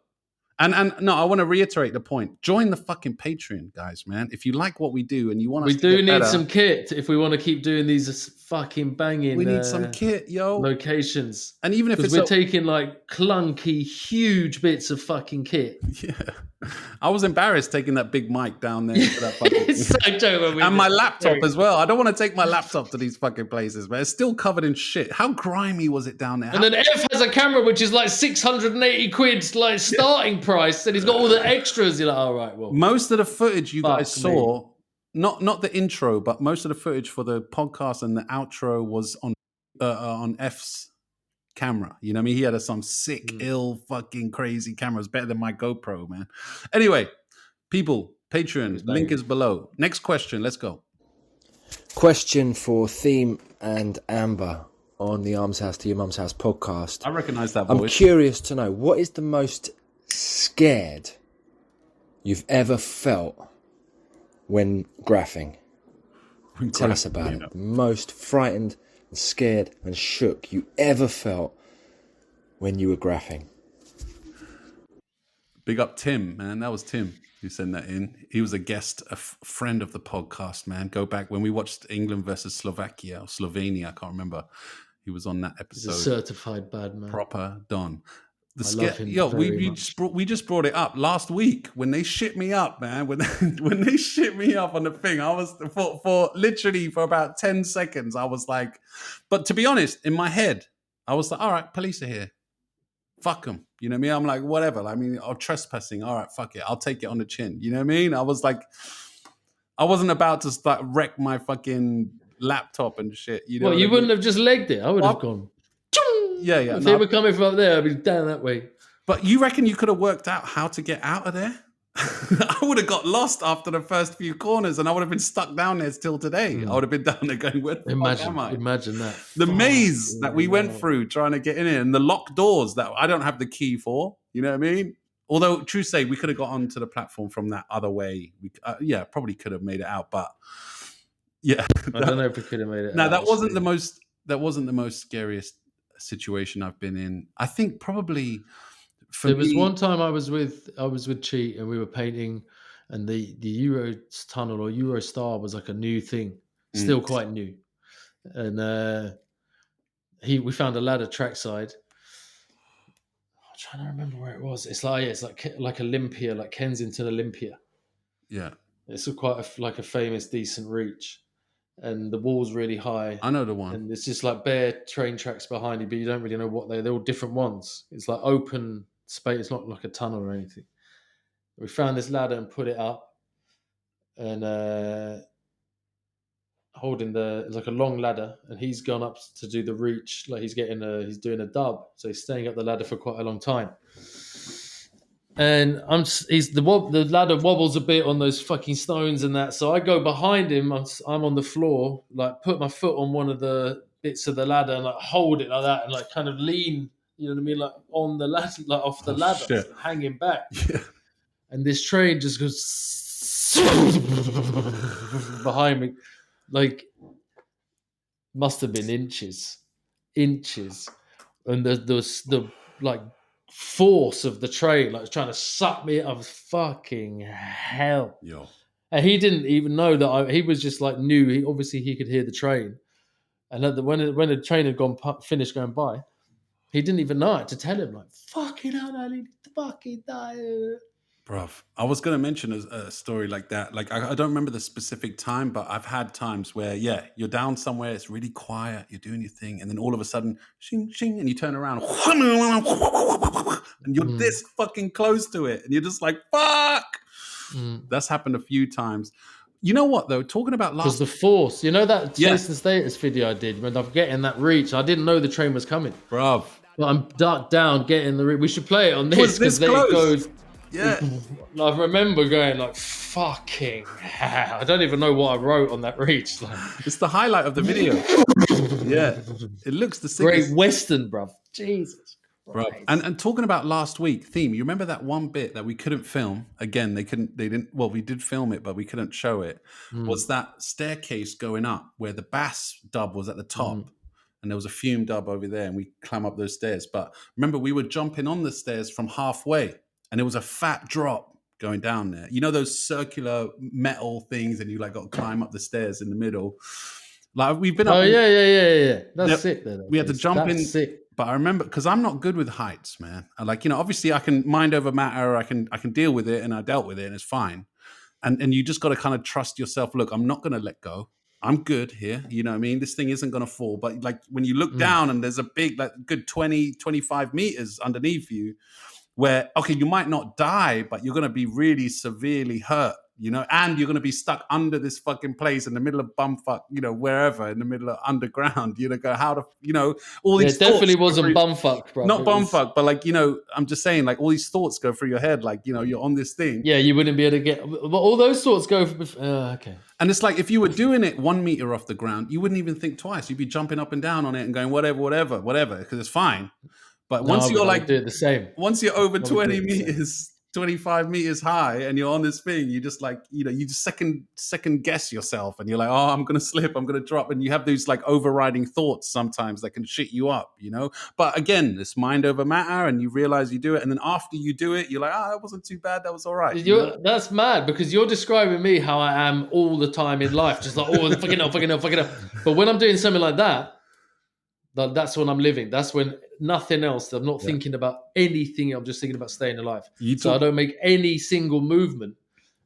And no, I want to reiterate the point. Join the fucking Patreon, guys, man. If you like what we do and you want us to do need some kit if we want to keep doing these fucking banging. We need some kit, yo. Locations. And even if we're taking like clunky, huge bits of fucking kit. Yeah. I was embarrassed taking that big mic down there. For that fucking It's so dope. And my laptop as well. I don't want to take my laptop to these fucking places, man. It's still covered in shit. How grimy was it down there? And then F has a camera which is like 680 quid, like starting price, and he's got all the extras. You're like, all right, well. Most of the footage you guys saw, not the intro, but most of the footage for the podcast and the outro was on F's camera. You know what I mean? He had some sick, ill, fucking crazy cameras. Better than my GoPro, man. Anyway, people, Patreon, link is below. Next question, let's go. Question for Theme and Amber on the Arms House to Your Mum's House podcast. I recognize that voice. I'm curious to know, what is the most scared you've ever felt when graphing? Tell us about it. The most frightened and scared and shook you ever felt when you were graphing? Big up Tim, man. That was Tim who sent that in. He was a guest, a friend of the podcast, man. Go back when we watched England versus Slovakia or Slovenia. I can't remember. He was on that episode. He's a certified bad man. Proper Don. I love him we just brought it up last week when they shipped me up, man. When they shipped me up on the thing, I was for literally for about 10 seconds. I was like, but to be honest, in my head, I was like, all right, police are here. Fuck them. You know what I mean? I'm like, whatever. I mean, I'm trespassing. All right, fuck it. I'll take it on the chin. You know what I mean? I was like, I wasn't about to start wreck my fucking laptop and shit. You know? Well, you wouldn't have just legged it. I would have gone. Yeah. If they were coming from up there, I'd be down that way. But you reckon you could have worked out how to get out of there? I would have got lost after the first few corners and I would have been stuck down there till today. I would have been down there going, where the fuck am I? Imagine that. The maze that we went through trying to get in it and the locked doors that I don't have the key for. You know what I mean? Although, true say, we could have got onto the platform from that other way. Probably could have made it out, but yeah. I don't know if we could have made it out. No, that wasn't the most that wasn't the most scariest situation I've been in. I think probably for There was me, one time I was with Cheat and we were painting, and the Euro Tunnel or Eurostar was like a new thing, still quite new, and we found a ladder trackside. I'm trying to remember where it was. It's like Olympia, like Kensington Olympia. Yeah, it's quite like a famous decent reach, and the wall's really high. I know the one, and it's just like bare train tracks behind you, but you don't really know what they're all different ones. It's like open space. It's not like a tunnel or anything. We found this ladder and put it up, and holding it's like a long ladder, and he's gone up to do the reach, like he's doing a dub, so he's staying up the ladder for quite a long time. And the ladder wobbles a bit on those fucking stones and that, so I go behind him. I'm on the floor, like put my foot on one of the bits of the ladder and like hold it like that, and like kind of lean, you know what I mean, like on the ladder, like off the ladder, so hanging back. Yeah. And this train just goes behind me, like must have been inches, and the like force of the train, like trying to suck me up. Fucking hell. Yo. And he didn't even know that he was just like new. He could hear the train, and when the train had finished going by, he didn't even know it to tell him, like, fucking hell, I need to fucking die. Bruv, I was going to mention a story like that. Like, I don't remember the specific time, but I've had times where, yeah, you're down somewhere, it's really quiet, you're doing your thing, and then all of a sudden, shing, shing, and you turn around, and you're this fucking close to it, and you're just like, fuck! That's happened a few times. You know what, though? Talking about because the force, you know that Jason Status video I did when I'm getting that reach, I didn't know the train was coming. Bruv. But I'm ducked down, getting the reach. We should play it on this, because then it goes... Yeah. I remember going like, fucking hell. I don't even know what I wrote on that reach. Like, it's the highlight of the video. Yeah. It looks the sickest. Great Western, bruv. Jesus Christ. Bruv. And talking about last week, theme, you remember that one bit that we couldn't film? Again, we did film it, but we couldn't show it. Was that staircase going up where the bass dub was at the top. And there was a fume dub over there, and we climb up those stairs. But remember, we were jumping on the stairs from halfway. And it was a fat drop going down there. You know those circular metal things, and you like got to climb up the stairs in the middle. Like we've been. Yeah. That's sick. We had to jump in. Sick. But I remember, because I'm not good with heights, man. Like, you know, obviously I can mind over matter. I can deal with it, and I dealt with it, and it's fine. And you just got to kind of trust yourself. Look, I'm not going to let go. I'm good here. You know what I mean? This thing isn't going to fall. But like when you look down and there's a big, like good 20, 25 meters underneath you, where, okay, you might not die, but you're going to be really severely hurt, you know, and you're going to be stuck under this fucking place in the middle of bumfuck, you know, wherever, in the middle of underground, you know, go how to, you know, all these thoughts. It definitely wasn't bumfuck, bro. Not bumfuck, but like, you know, I'm just saying, like, all these thoughts go through your head, like, you know, you're on this thing. Yeah, you wouldn't be able to get, but all those thoughts go, okay. And it's like, if you were doing it 1 meter off the ground, you wouldn't even think twice. You'd be jumping up and down on it and going, whatever, because it's fine. But once you're like, do it the same. Once you're over 20 meters, 25 meters high, and you're on this thing, you just like, you know, you just second guess yourself, and you're like, oh, I'm going to slip, I'm going to drop. And you have these like overriding thoughts sometimes that can shit you up, you know? But again, it's mind over matter, and you realize you do it. And then after you do it, you're like, that wasn't too bad. That was all right. That's mad, because you're describing me how I am all the time in life. Just like, oh, fucking hell. But when I'm doing something like that, that's when I'm living. That's when nothing else. I'm not thinking about anything. I'm just thinking about staying alive. So I don't make any single movement.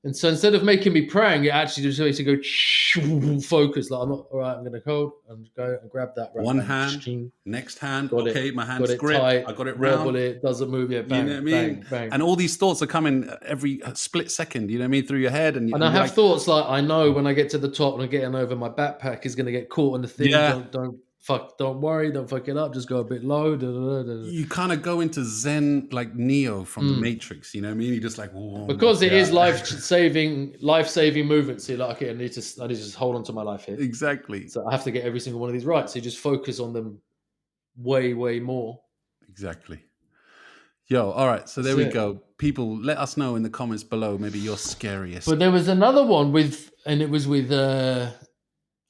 And so instead of making me praying, it actually just makes you go focus. Like, I'm not, all right, I'm going to hold and go and grab that. One hand, next hand. Okay, my hand's gripped. I got it round. It doesn't move yet. Bang, you know what I mean? Bang. And all these thoughts are coming every split second, you know what I mean, through your head. And I have thoughts like, I know when I get to the top and I'm getting over, my backpack is going to get caught on the thing. Yeah. Don't worry, don't fuck it up, just go a bit low. You kind of go into Zen, like Neo from the Matrix, you know what I mean? You're just like, whoa. Because it is life-saving movements. So you're like, okay, I need to just hold on to my life here. Exactly. So I have to get every single one of these right. So you just focus on them way, way more. Exactly. Yo, all right, so there we go. People, let us know in the comments below, maybe your scariest. But there was another one it was with...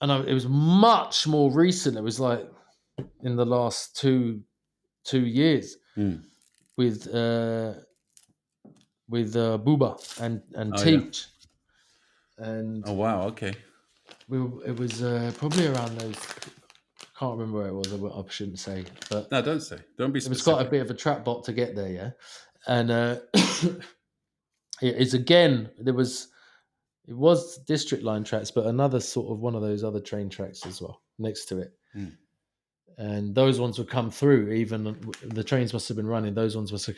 it was much more recent. It was like in the last two years with Booba and Teach. And oh wow, okay. It was probably around those. I can't remember where it was. I shouldn't say, but no, don't say. Don't be specific. It was quite a bit of a trap bot to get there, yeah. And it's again it was district line tracks, but another sort of one of those other train tracks as well next to it. And those ones would come through. Even the trains must have been running. Those ones were still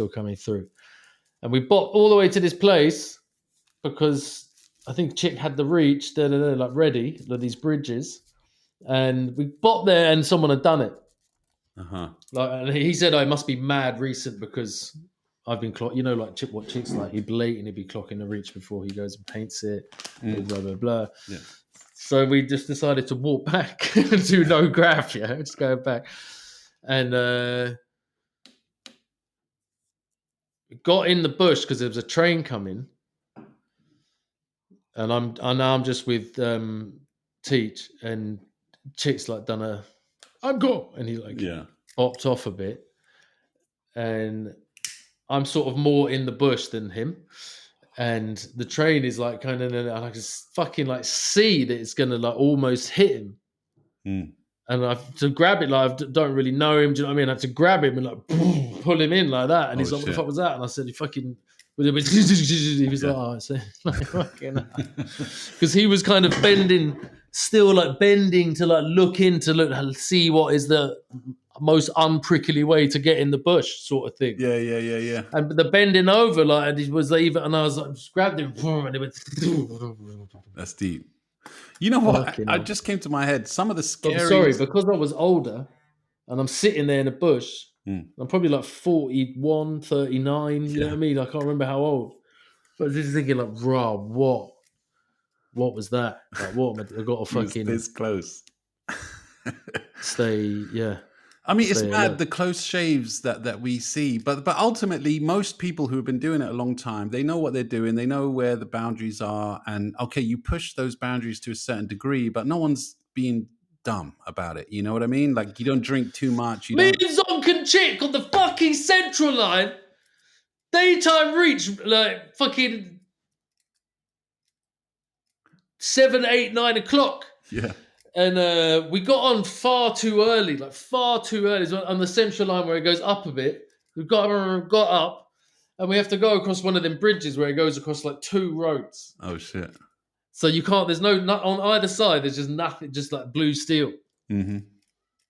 coming through. And we bought all the way to this place because I think Chick had the reach. They're like ready, these bridges. And we bought there and someone had done it. And he said, it must be mad recent because I've been like Chip, what Chick's like, he blatantly be clocking the reach before he goes and paints it, blah, blah, blah. Yeah. So we just decided to walk back and do no graph, just go back. And got in the bush because there was a train coming. And I'm just with Teach, and Chick's like done I'm go, and he like popped off a bit, and I'm sort of more in the bush than him, and the train is like kind of, and I just fucking like see that it's gonna like almost hit him, and I have to grab it like I don't really know him. Do you know what I mean? I had to grab him and like pull him in like that, and he's like, "What the fuck was that?" And I said, "He fucking." He was like, "Oh, it's like fucking," because he was kind of still bending to like look see what is the most unprickly way to get in the bush, sort of thing. Yeah. And the bending over, like, it was even, and I was like, just grabbed him, and it went. That's deep. You know what? I just came to my head. Some of the scariest. Sorry, because I was older, and I'm sitting there in the bush. I'm probably like 41, 39, you know what I mean? I can't remember how old. But I was just thinking like, bro, what was that? Like, what am I got to fucking... this close. Stay. I mean, it's mad, the close shaves that we see. But ultimately, most people who have been doing it a long time, they know what they're doing. They know where the boundaries are. And, okay, you push those boundaries to a certain degree, but no one's being dumb about it. You know what I mean? Like, you don't drink too much. Me and Zonk and Chick on the fucking Central Line, daytime reach, like, fucking 7, 8, 9 o'clock. Yeah. And we got on far too early. On the Central Line where it goes up a bit. We got up, and we have to go across one of them bridges where it goes across like 2 roads. Oh, shit. So you can't, there's no, on either side, there's just nothing, just like blue steel.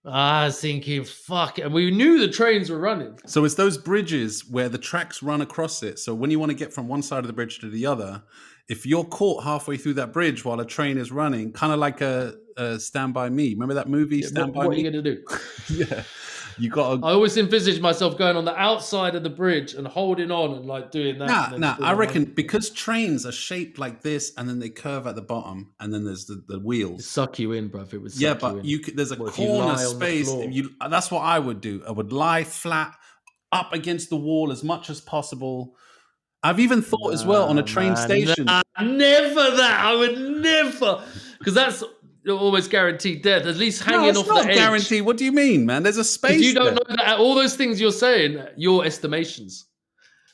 I was thinking, fuck it. And we knew the trains were running. So it's those bridges where the tracks run across it. So when you want to get from one side of the bridge to the other, if you're caught halfway through that bridge while a train is running, kind of like a Stand By Me. Remember that movie, Stand By Me? What are you going to do? Yeah. You got. I always envisage myself going on the outside of the bridge and holding on and like doing that. Nah. I reckon because trains are shaped like this, and then they curve at the bottom, and then there's the wheels. It'd suck you in, bruv. It would. Yeah, but there's a corner space. That's what I would do. I would lie flat up against the wall as much as possible. I've even thought as well on a train station. Never that. I would never, because that's almost guaranteed death. At least hanging off the edge. Not guaranteed. What do you mean, man? There's a space. You don't know that. All those things you're saying, your estimations.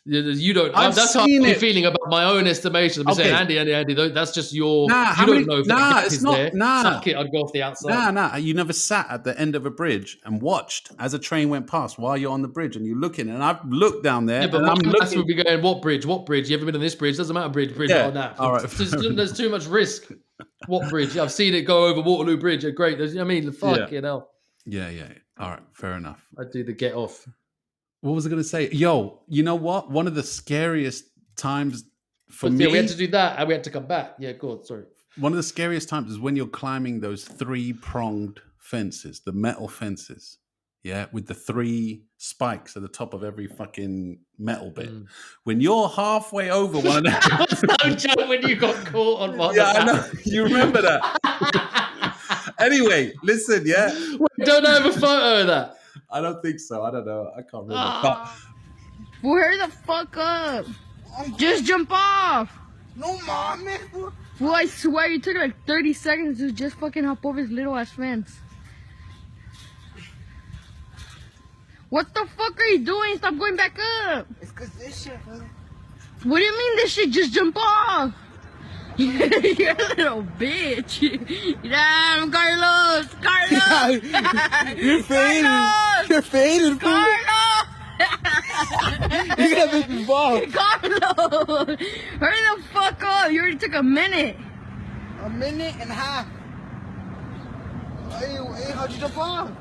You don't. That's how I'm feeling about my own estimation. I'm saying, Andy, that's just your. You don't know if the is there. Fuck it, I'd go off the outside. You never sat at the end of a bridge and watched as a train went past while you're on the bridge and you're looking. And I've looked down there. Yeah, but I'm looking. Would be going, what bridge? What bridge? You ever been on this bridge? Doesn't matter, bridge yeah. or that. All right. There's too much risk. What bridge? I've seen it go over Waterloo Bridge. Great. I mean, fucking hell. Yeah. All right, fair enough. I'd do the get off. What was I going to say? Yo, you know what? One of the scariest times for me... Yeah, we had to do that and we had to come back. Yeah, go on, sorry. One of the scariest times is when you're climbing those 3-pronged fences, the metal fences, yeah, with the 3 spikes at the top of every fucking metal bit. When you're halfway over one of them... No joke when you got caught on one. Yeah, I know. You remember that. Anyway, listen, yeah? Wait, don't I have a photo of that? I don't think so. I don't know. I can't remember. Well, hurry the fuck up. Just jump off. No, mom, man. Well, I swear you took like 30 seconds to just fucking hop over this little ass fence. What the fuck are you doing? Stop going back up. It's cause this shit, huh? What do you mean this shit? Just jump off. You're a little bitch. Damn, Carlos. Carlos. You're fading. Carlos. You're fading, fool. Carlos. You're gonna make me fall. Carlos. Hurry the fuck up. You already took a minute. A minute and a half. Hey, how'd you jump off?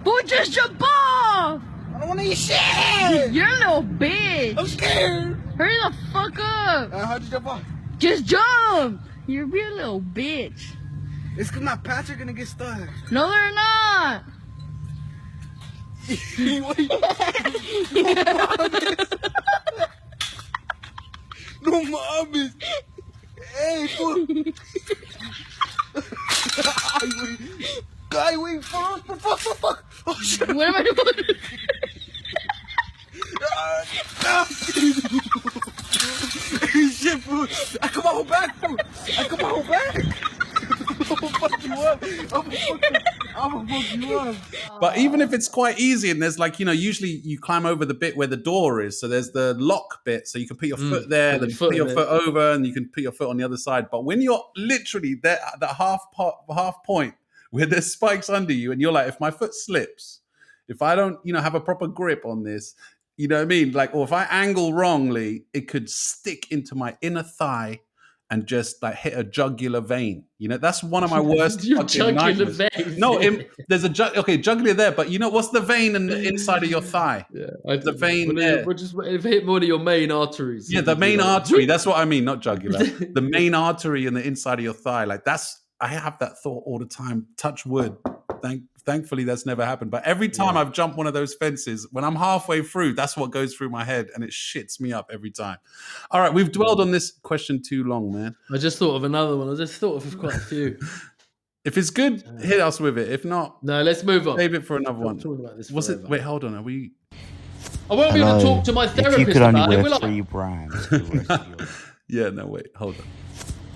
Boo, just jump off. I don't wanna eat shit. You're a little bitch. I'm scared. Hurry the fuck up. How'd you jump off? Just jump. You're a real little bitch. It's cause my pants are gonna get stuck. No, they're not. No mames. Hey, fool. Guy, wait, fuck. Oh, shit. What am I doing? Shit, fool. I come out back, fool. I'm gonna fuck you up. But even if it's quite easy, and there's like, usually you climb over the bit where the door is. So there's the lock bit. So you can put your foot there, then put your foot over, and you can put your foot on the other side. But when you're literally there at that half point where there's spikes under you, and you're like, if my foot slips, if I don't, have a proper grip on this, you know what I mean? Like, or if I angle wrongly, it could stick into my inner thigh and just like hit a jugular vein. That's one of my worst fucking nightmares. Vein. No, there's a jugular there, but what's the vein in the inside of your thigh? Yeah, the vein there. If hit one of your main arteries. Yeah, the main artery. That's what I mean, not jugular. The main artery in the inside of your thigh. Like I have that thought all the time. Touch wood. Thankfully, that's never happened. But every time I've jumped one of those fences, when I'm halfway through, that's what goes through my head, and it shits me up every time. All right, we've dwelled on this question too long, man. I just thought of another one. I just thought of quite a few. If it's good, hit us with it. If not, no, let's move on. Save it for another one. Talking about this Was it? Wait, hold on. Are we? I won't be able to talk to my therapist. If you could only about wear it, 3 brands for the rest of your life. Yeah, no, wait, hold on.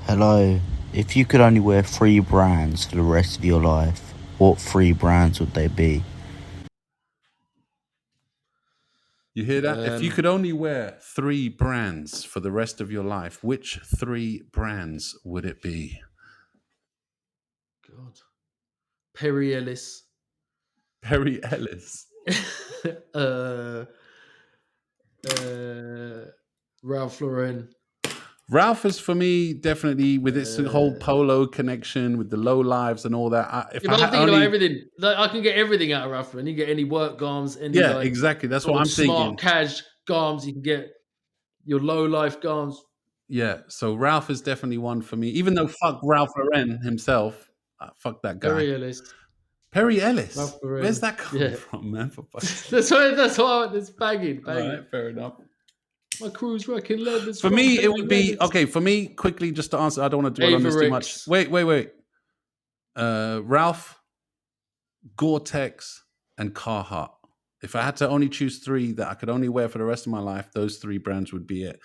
Hello. If you could only wear 3 brands for the rest of your life, what 3 brands would they be? You hear that? If you could only wear 3 brands for the rest of your life, which 3 brands would it be? God. Perry Ellis. Perry Ellis. Ralph Lauren. Ralph is for me definitely with its whole polo connection with the low lives and all that. I'm thinking about everything. Like, I can get everything out of Ralph Lauren. You can get any work garms, any exactly. That's what I'm thinking. Smart cash garms. You can get your low life garms. Yeah, so Ralph is definitely one for me. Even though fuck Ralph Lauren himself, fuck that guy. Perry Ellis. Perry Ellis. Where's that coming from, man? For that's why it's banging. All right, fair enough. My crew's rocking leathers. For me, it would be okay. For me, quickly, just to answer, I don't want to dwell on this too much. Wait. Ralph, Gore-Tex, and Carhartt. If I had to only choose 3 that I could only wear for the rest of my life, those 3 brands would be it.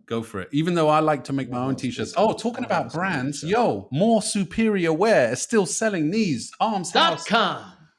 Go for it. Even though I like to make my own t-shirts. Oh, talking about brands, more superior wear is still selling these Arms House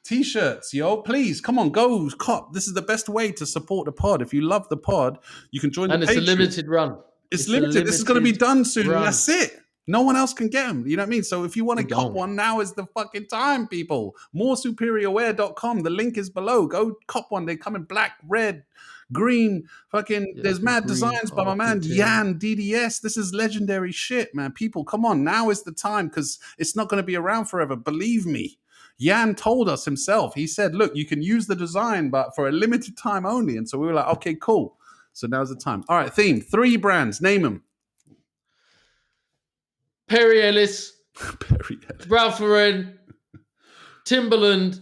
t-shirts, please come on, go cop. This is the best way to support the pod. If you love the pod, you can join the Patreon. And it's a limited run. It's limited. This is going to be done soon. And that's it. No one else can get them. You know what I mean? So if you want to cop one, now is the fucking time, people. Moresuperiorwear.com. The link is below. Go cop one. They come in black, red, green. There's mad designs by my man Yan DDS. This is legendary shit, man. People, come on. Now is the time because it's not going to be around forever. Believe me. Yan told us himself. He said, look, you can use the design, but for a limited time only. And so we were like, okay, cool. So now's the time. All right, theme. 3 brands. Name them. Perry Ellis. Ralph Lauren. Timberland.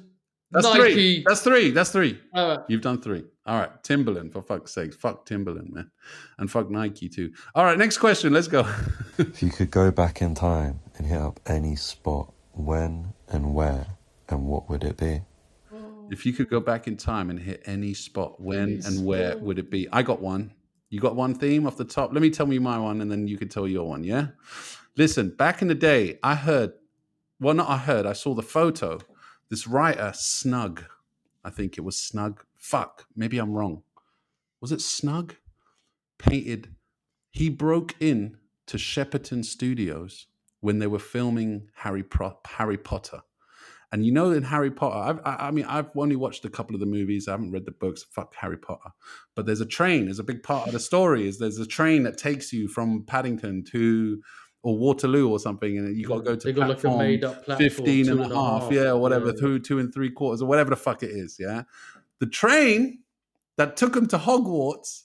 That's Nike. 3. That's 3. All right. You've done 3. All right. Timberland, for fuck's sake. Fuck Timberland, man. And fuck Nike, too. All right, next question. Let's go. If you could go back in time and hit up any spot, when and where, and what would it be? If you could go back in time and hit any spot, when and where would it be? I got one. You got one theme off the top? Let me tell you my one, and then you can tell your one, yeah? Listen, back in the day, I saw the photo. This writer, Snug, I think it was Snug Fuck, maybe I'm wrong. Was it Snug? Painted. He broke in to Shepperton Studios when they were filming Harry Potter. And you know, in Harry Potter, I've only watched a couple of the movies. I haven't read the books. Fuck Harry Potter. But there's a train. There's a big part of the story. There's a train that takes you from Paddington or Waterloo or something, and you got to go to platform, like a made-up platform 15 and a half, or whatever, through 2 3/4, or whatever the fuck it is, yeah? The train that took him to Hogwarts,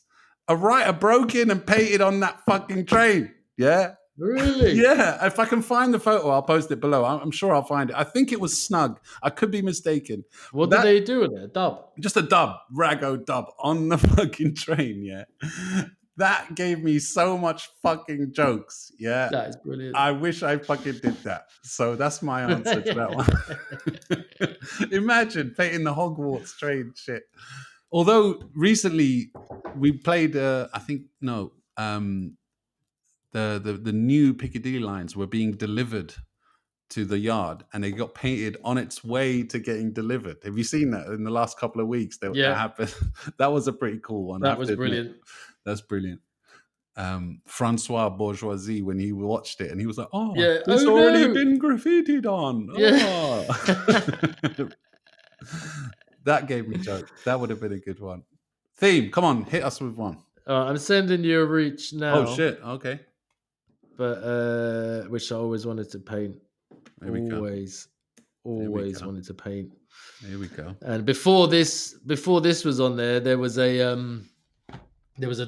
a writer broke in and painted on that fucking train, yeah? Really? Yeah, if I can find the photo, I'll post it below. I'm sure I'll find it. I think it was Snug. I could be mistaken. What did they do with it? A dub? Just a dub, rago dub on the fucking train, yeah? That gave me so much fucking jokes, yeah? That is brilliant. I wish I fucking did that. So that's my answer to that one. Imagine painting the Hogwarts train shit. Although recently we played, the new Piccadilly lines were being delivered to the yard, and they got painted on its way to getting delivered. Have you seen that in the last couple of weeks? That happened. That was a pretty cool one. That was brilliant. That's brilliant. Francois Bourgeoisie, when he watched it, and he was like, "Oh, yeah. it's already been graffitied on." Yeah. Oh. That gave me joke. That would have been a good one. Theme, come on, hit us with one. I'm sending you a reach now. Oh shit! Okay. But which I always wanted to paint. There we go. Always wanted to paint. Here we go. And before this was on there, there was a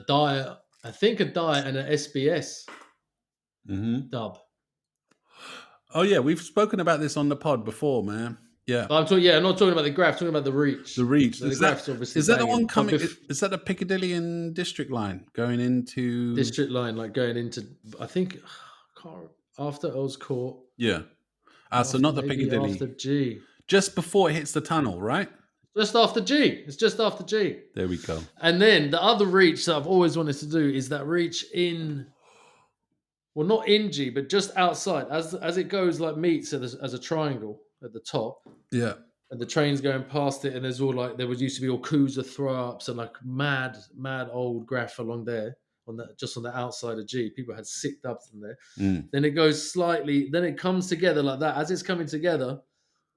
diet. I think a diet and an SBS dub. Oh yeah, we've spoken about this on the pod before, man. Yeah, I'm not talking about the graph. Talking about the reach. The reach. So is the that the one coming? Is that the Piccadilly and District line going into District line, like going into? I think after Earl's Court. Yeah. So not the Piccadilly. After G. Just before it hits the tunnel, right? Just after G. It's just after G. There we go. And then the other reach that I've always wanted to do is that reach in. Well, not in G, but just outside, as it goes, like meets as a triangle at the top. Yeah. And the train's going past it, and there's all like used to be all Kuza throw-ups and like mad old graph along there on the outside of G. People had sick dubs from there. Then it goes slightly, then it comes together like that. As it's coming together,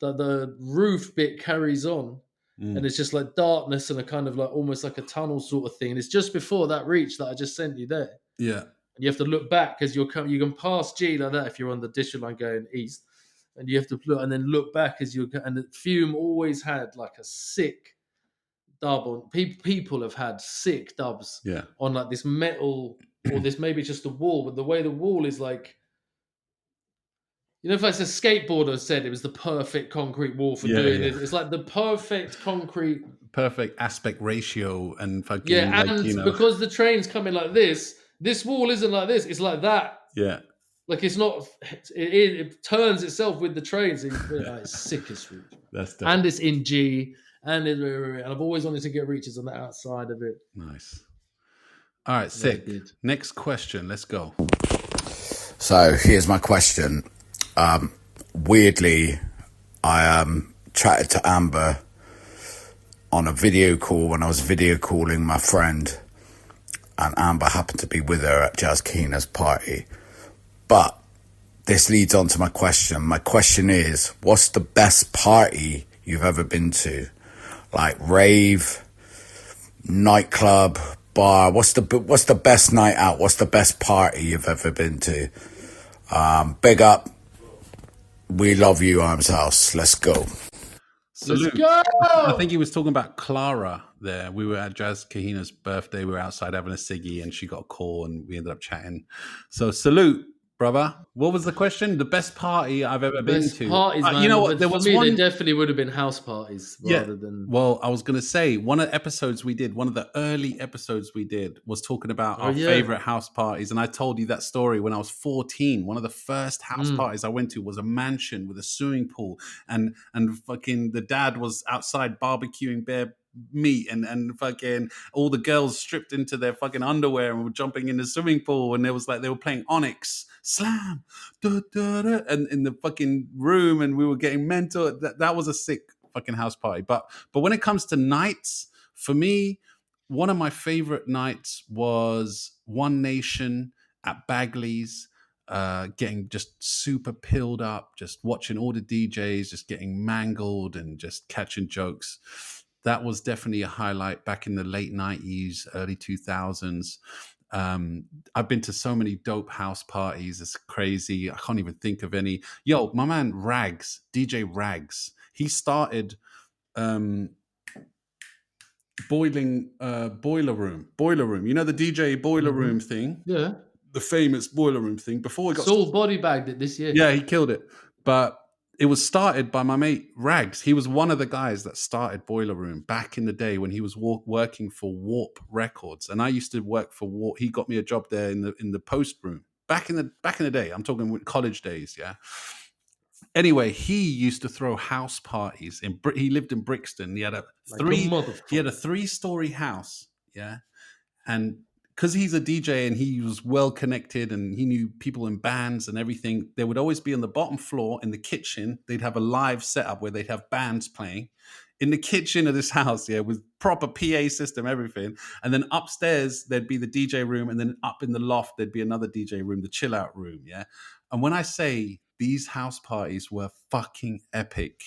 the roof bit carries on, and it's just like darkness and a kind of like almost like a tunnel sort of thing. And it's just before that reach that I just sent you there. Yeah. And you have to look back because you can pass G like that if you're on the district line going east. And you have to look and then look back as and the Fume always had like a sick dub on. People have had sick dubs on like this metal or this maybe just a wall, but the way the wall is like, you know, if it's a skateboarder said it was the perfect concrete wall for doing it. It's like the perfect concrete, perfect aspect ratio and fucking because the train's coming like this wall isn't like this. It's like that. Yeah. Like it's not. It turns itself with the trains. It's sickest reach. That's dope. And it's in G, and I've always wanted to get reaches on the outside of it. Nice. All right, sick. Next question. Let's go. So here's my question. Weirdly, I chatted to Amber on a video call when I was video calling my friend, and Amber happened to be with her at Jazz Keena's party. But this leads on to my question. My question is, what's the best party you've ever been to? Like rave, nightclub, bar. What's the best night out? What's the best party you've ever been to? Big up. We love you, Arms House. Let's go. Salute. Let's go. I think he was talking about Clara there. We were at Jazz Kahina's birthday. We were outside having a ciggy, and she got a call, and we ended up chatting. So salute, brother. What was the question? The best party I've ever been to? Parties, man. You know what? There was one. They definitely would have been house parties rather than. Well, I was going to say one of the episodes we did, one of the early episodes we did, was talking about our favorite house parties, and I told you that story when I was 14. One of the first house parties I went to was a mansion with a swimming pool, and fucking the dad was outside barbecuing bare meat, and fucking all the girls stripped into their fucking underwear and were jumping in the swimming pool, and there was like they were playing Onyx Slam and in the fucking room, and we were getting mental. That was a sick fucking house party. But when it comes to nights, For me, one of my favorite nights was One Nation at Bagley's, getting just super pilled up, just watching all the DJs just getting mangled and just catching jokes. That was definitely a highlight back in the late 90s, early 2000s. I've been to so many dope house parties. It's crazy. I can't even think of any. Yo, my man Rags, DJ Rags, he started Boiler Room. You know the DJ Boiler Room thing? Yeah. The famous Boiler Room thing. Before he got Saul body bagged it this year. Yeah, he killed it. But it was started by my mate Rags. He was one of the guys that started Boiler Room back in the day when he was working for Warp Records, and I used to work for Warp. He got me a job there in the post room back in the day. I'm talking college days, yeah. Anyway, he used to throw house parties he lived in Brixton. He had a 3-story house, yeah, and because he's a DJ and he was well connected and he knew people in bands and everything, they would always be on the bottom floor in the kitchen. They'd have a live setup where they'd have bands playing in the kitchen of this house, yeah, with proper PA system, everything. And then upstairs, there'd be the DJ room. And then up in the loft, there'd be another DJ room, the chill out room, yeah. And when I say these house parties were fucking epic,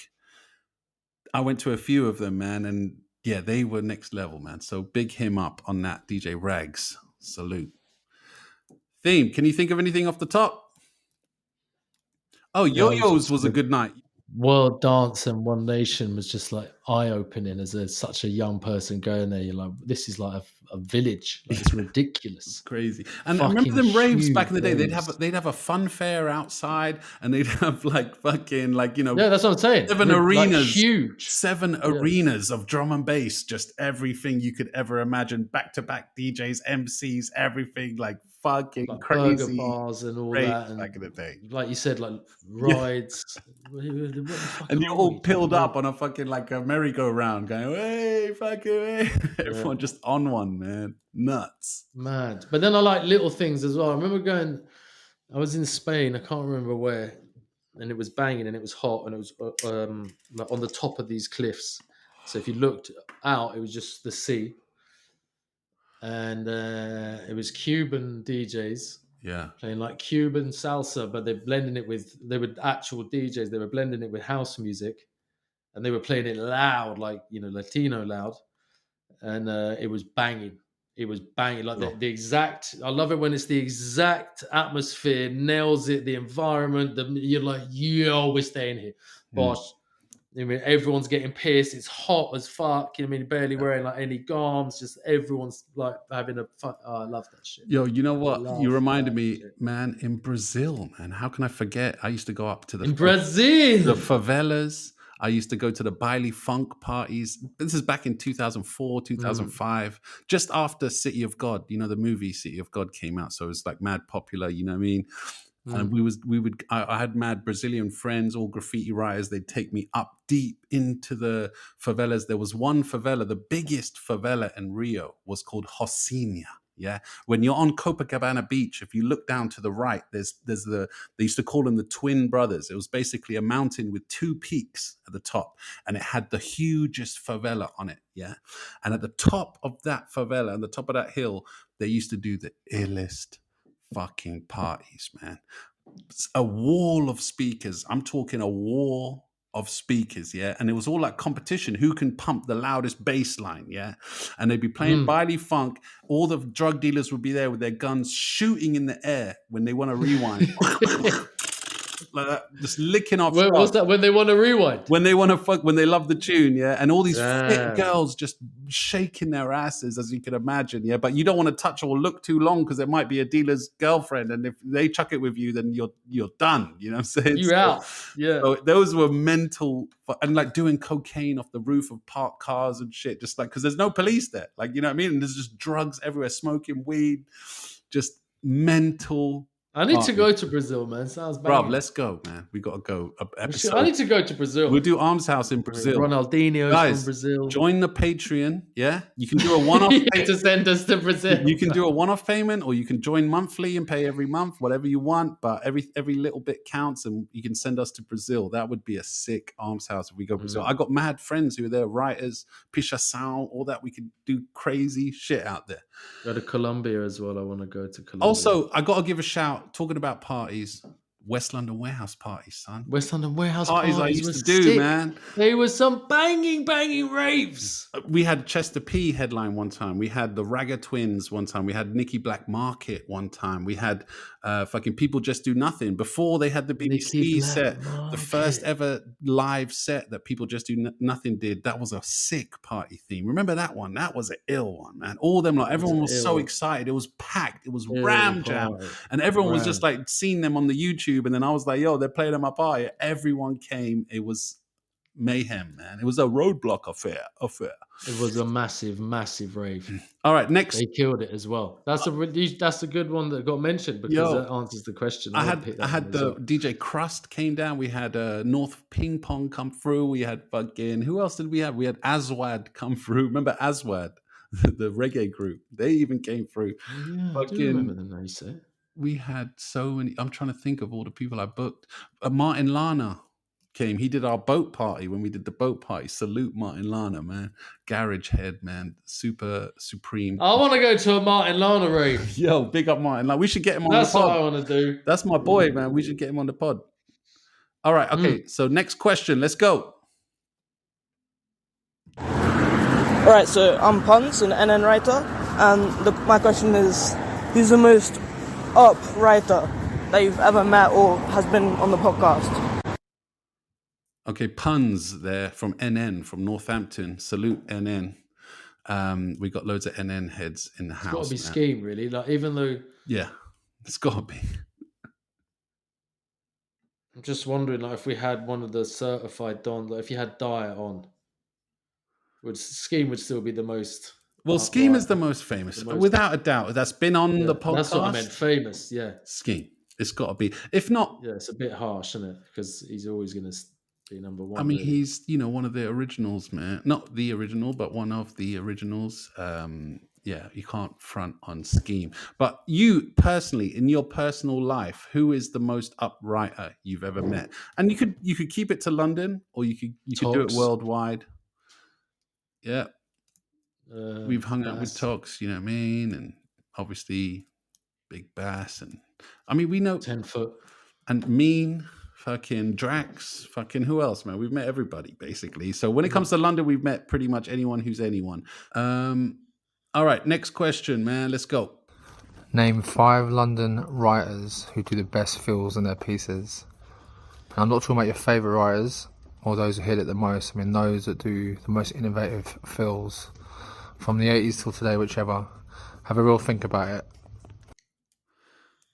I went to a few of them, man, and yeah, they were next level, man. So big him up on that, DJ Rags. Salute. Theme, can you think of anything off the top? Oh, Yo-Yo's was a good night. World Dance and One Nation was just like eye-opening as such a young person going there. You're like, this is like a village. Like, it's ridiculous. It's crazy. And I remember them raves back in the day. They'd have a fun fair outside, and they'd have like fucking like, you know, yeah, that's what I'm saying. 7 arenas, like huge, 7 arenas of drum and bass, just everything you could ever imagine. Back-to-back DJs, MCs, everything like fucking like crazy burger bars and all that, and back in the day. Like you said, like rides, and you're all pilled up on a fucking like a merry-go-round, going, "Hey, fucking hey!" Everyone just on one, man, nuts, mad. But then I like little things as well. I remember I was in Spain, I can't remember where, and it was banging and it was hot, and it was like on the top of these cliffs. So if you looked out, it was just the sea. And it was Cuban DJs, playing like Cuban salsa, but they were actual DJs. They were blending it with house music, and they were playing it loud, like, you know, Latino loud, and it was banging. It was banging, like the exact. I love it when it's the exact atmosphere, nails it, the environment. You're like, yo, we're staying here, boss. I mean, everyone's getting pissed. It's hot as fuck. You know what I mean? Barely wearing like any garms. Just everyone's like having a fun. Oh, I love that shit. Yo, you know what? You reminded me, man, in Brazil, man. How can I forget? I used to go up to the Brazil, the favelas. I used to go to the baile funk parties. This is back in 2004, 2005, just after City of God. You know, the movie City of God came out, so it was like mad popular. You know what I mean? And I had mad Brazilian friends, all graffiti writers. They'd take me up deep into the favelas. There was one favela, the biggest favela in Rio was called Rocinha. Yeah. When you're on Copacabana Beach, if you look down to the right, there's they used to call them the twin brothers. It was basically a mountain with 2 peaks at the top, and it had the hugest favela on it. Yeah. And at the top of that favela, on the top of that hill, they used to do the illest fucking parties, man. It's a wall of speakers. I'm talking a wall of speakers, yeah. And it was all like competition. Who can pump the loudest bass line, yeah? And they'd be playing baile funk. All the drug dealers would be there with their guns shooting in the air when they want to rewind. Like that, just licking off. What's that? When they want to rewind? When they want to fuck, when they love the tune, yeah. And all these fit girls just shaking their asses, as you can imagine, yeah. But you don't want to touch or look too long because it might be a dealer's girlfriend, and if they chuck it with you, then you're done. You know what I'm saying? You're out. Yeah. So those were mental, and like doing cocaine off the roof of parked cars and shit, just like because there's no police there, like, you know what I mean? And there's just drugs everywhere, smoking weed, just mental I need to go to Brazil, man. Sounds bad. Bro, let's go, man. We got to go. I need to go to Brazil. We'll do Arms House in Brazil. Ronaldinho's Guys, from Brazil. Join the Patreon. Yeah, you can do a one-off. To send us to Brazil. You can do a one-off payment, or you can join monthly and pay every month, whatever you want. But every little bit counts, and you can send us to Brazil. That would be a sick Arms House if we go to Brazil. I got mad friends who are there, writers, Pichação, all that. We could do crazy shit out there. Go to Colombia as well. I want to go to Colombia. Also, I got to give a shout. Talking about parties. West London Warehouse parties, son. West London Warehouse parties I used to do, man. They were some banging raves. We had Chester P headline one time. We had the Ragga Twins one time. We had Nicky Black Market one time. We had fucking People Just Do Nothing. Before they had the BBC set, the first ever live set that People Just Do Nothing did. That was a sick party theme. Remember that one? That was an ill one, man. All them, like everyone was so excited. It was packed. It was ram jam, and everyone was just like seeing them on the YouTube. And then I was like, yo, they're playing at my party. Everyone came. It was mayhem, man. It was a roadblock affair. It was a massive rave. All right, next. They killed it as well. That's a good one that got mentioned because that answers the question. I had the DJ Crust came down. We had North Ping Pong come through. We had fucking, who else did we have? We had AH2YMH come through. Remember AH2YMH, the reggae group? They even came through. Yeah, I do remember them, they said. We had so many. I'm trying to think of all the people I booked. Martin Lana came. He did our boat party when we did the boat party. Salute Martin Lana, man. Garage Head, man. Super supreme. I want to go to a Martin Lana rave. Yo, big up Martin Lana. We should get him on the pod. That's what I want to do. That's my boy, man. We should get him on the pod. All right. Okay. So next question. Let's go. All right. So I'm Puns, an NN writer, and my question is, who's the most up writer that you've ever met or has been on the podcast? Okay, Puns there from NN, from Northampton. Salute NN. We got loads of NN heads in the house. It's got to be Scheme, really. Like, even though... Yeah, it's got to be. I'm just wondering, like, if we had one of the certified Dons, like if you had Dyer on, Scheme would still be the most... Well, Scheme is the most famous, without a doubt. That's been on the podcast. That's what I meant, famous, yeah. Scheme. It's got to be. If not... Yeah, it's a bit harsh, isn't it? Because he's always going to be number one. I mean, he's, one of the originals, man. Not the original, but one of the originals. Yeah, you can't front on Scheme. But you, personally, in your personal life, who is the most up writer you've ever met? And you could keep it to London, or you could do it worldwide. Yeah. We've hung out with Tox, you know what I mean? And obviously Big Bass. And I mean, we know 10 Foot. And Mean, fucking Drax, fucking who else, man? We've met everybody, basically. So when it comes to London, we've met pretty much anyone who's anyone. All right, next question, man. Let's go. Name 5 London writers who do the best fills in their pieces. And I'm not talking about your favourite writers or those who hit it the most. I mean, those that do the most innovative fills. From the 80s till today, whichever. Have a real think about it.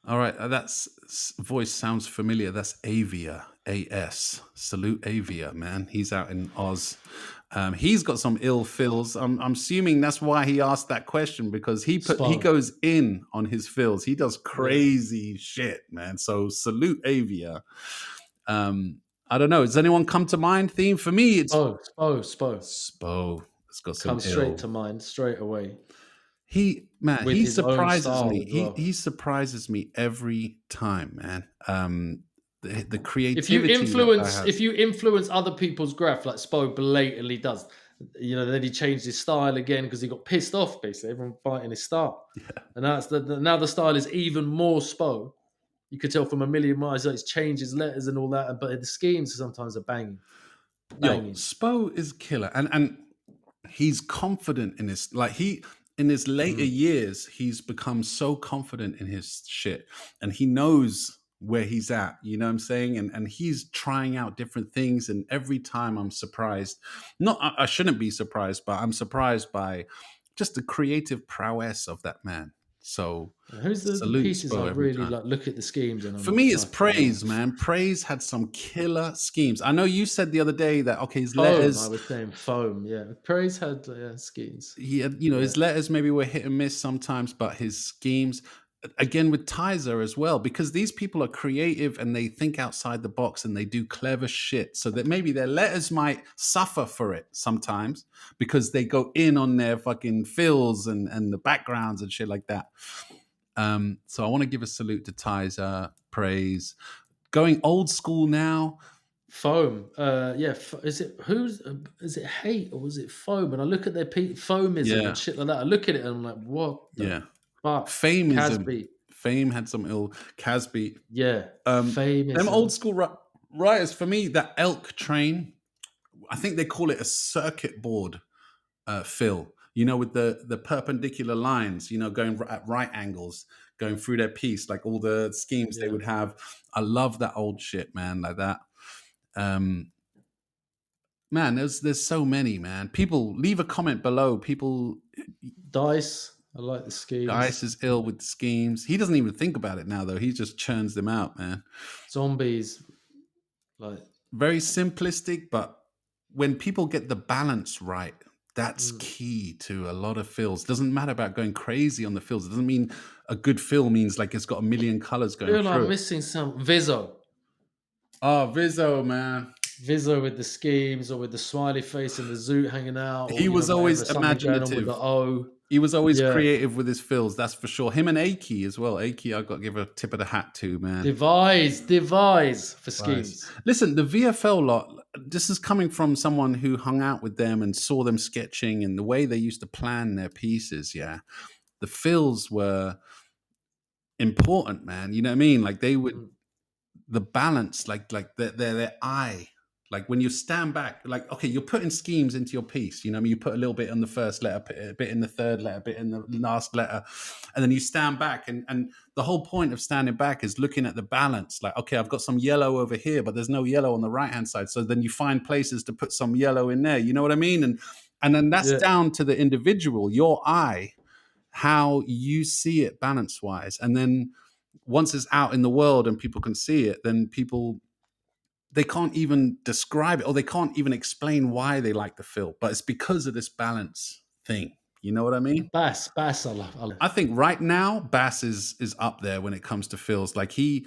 All right, that's voice sounds familiar. That's Avia, AS. Salute Avia, man. He's out in Oz. He's got some ill fills. I'm assuming that's why he asked that question, because he goes in on his fills. He does crazy shit, man. So salute Avia. I don't know. Does anyone come to mind? Theme for me, it's Spo. It's got some straight to mind straight away. He surprises me. He surprises me every time, man. The creativity. If you influence other people's graph, like Spo blatantly does, then he changed his style again because he got pissed off. Basically, everyone fighting his style, and that's now the style is even more Spo. You could tell from a million miles that he's changed his letters and all that, but the schemes sometimes are banging. Spo is killer, and he's confident in his in his later years, he's become so confident in his shit, and he knows where he's at, you know what I'm saying? And he's trying out different things, and every time I'm surprised. I shouldn't be surprised, but I'm surprised by just the creative prowess of that man. So who's the pieces I really like? Look at the schemes, and for me, it's Praise, man. Praise had some killer schemes. I know you said the other day that his letters. I was saying Foam, yeah. Praise had schemes. He had, his letters maybe were hit and miss sometimes, but his schemes. again with Tizer as well, because these people are creative and they think outside the box and they do clever shit, so that maybe their letters might suffer for it sometimes because they go in on their fucking fills and the backgrounds and shit like that. So I want to give a salute to Tizer, praise. Going old school now. Foam, is it hate or was it foam? And I look at their foamism and shit like that. I look at it and I'm like, what? But Fameism. Fame had some ill. Casby. Yeah. Fameism. Them old school writers, for me, that Elk train, I think they call it a circuit board fill, you know, with the perpendicular lines, you know, going at right angles, going through their piece, like all the schemes they would have. I love that old shit, man, like that. Man, there's so many, man. People leave a comment below. People, Dice, I like the schemes. Dice is ill with the schemes. He doesn't even think about it now, though. He just churns them out, man. Zombies, like very simplistic, but when people get the balance right, that's key to a lot of fills. Doesn't matter about going crazy on the fills. It doesn't mean a good fill means like it's got a million colors going through. I'm missing some Vizzo. Oh, Vizzo, man. Vizzo with the schemes or with the smiley face and the zoot hanging out. He was always imaginative. He was always creative with his fills, that's for sure. Him and Aki as well. Aki, I've got to give a tip of the hat to, man. Devise for schemes. Listen, the VFL lot, this is coming from someone who hung out with them and saw them sketching and the way they used to plan their pieces, The fills were important, man. You know what I mean? Like they would, the balance, like their eye. Like when you stand back, like, okay, you're putting schemes into your piece. You know what I mean? You put a little bit on the first letter, a bit in the third letter, a bit in the last letter. And then you stand back. And the whole point of standing back is looking at the balance. Like, okay, I've got some yellow over here, but there's no yellow on the right-hand side. So then you find places to put some yellow in there. You know what I mean? And then that's down to the individual, your eye, how you see it balance-wise. And then once it's out in the world and people can see it, then they can't even describe it or they can't even explain why they like the fill, but it's because of this balance thing. You know what I mean? Bass, I love. I think right now, Bass is up there when it comes to fills. Like he's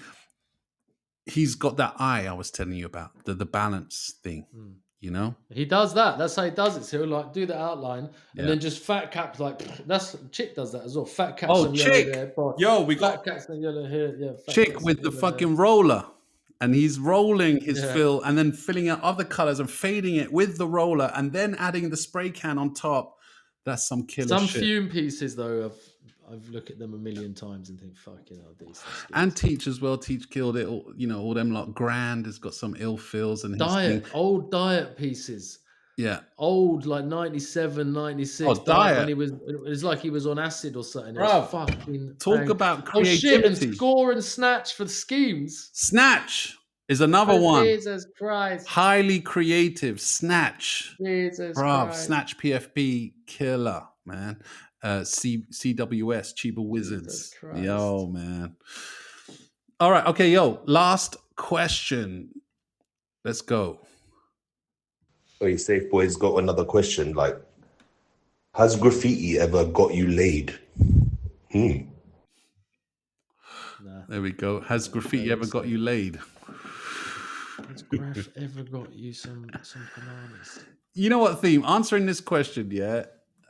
got that eye I was telling you about, the balance thing, you know? He does that. That's how he does it. So he'll like do the outline and then just fat caps, like Chick does that as well. Fat caps and Chick. yellow there. We got fat caps and yellow here. Yeah, Chick with the fucking roller. And he's rolling his fill and then filling out other colors and fading it with the roller and then adding the spray can on top. That's some killer shit. Some fume pieces, though, I've looked at them a million times and think, fucking hell, these. And Teach as well. Teach killed it. You know, all them lot. Grand has got some ill fills. And old diet pieces. Yeah. Old, like 97, 96. Oh, diet. When it was like he was on acid or something. Bro, fucking talk about creativity. Oh, shit, and score and snatch for the schemes. Snatch is another one. Jesus Christ. Highly creative. Snatch. Jesus Bro, Christ. Snatch PFP killer, man. CWS, Cheaper Wizards. Yo, man. All right. Okay, yo. Last question. Let's go. Hey, Safe Boy's got another question. Like, has graffiti ever got you laid? Nah. There we go. Has graffiti ever got you laid? Has Graff ever got you some bananas? You know what, Theme? Answering this question,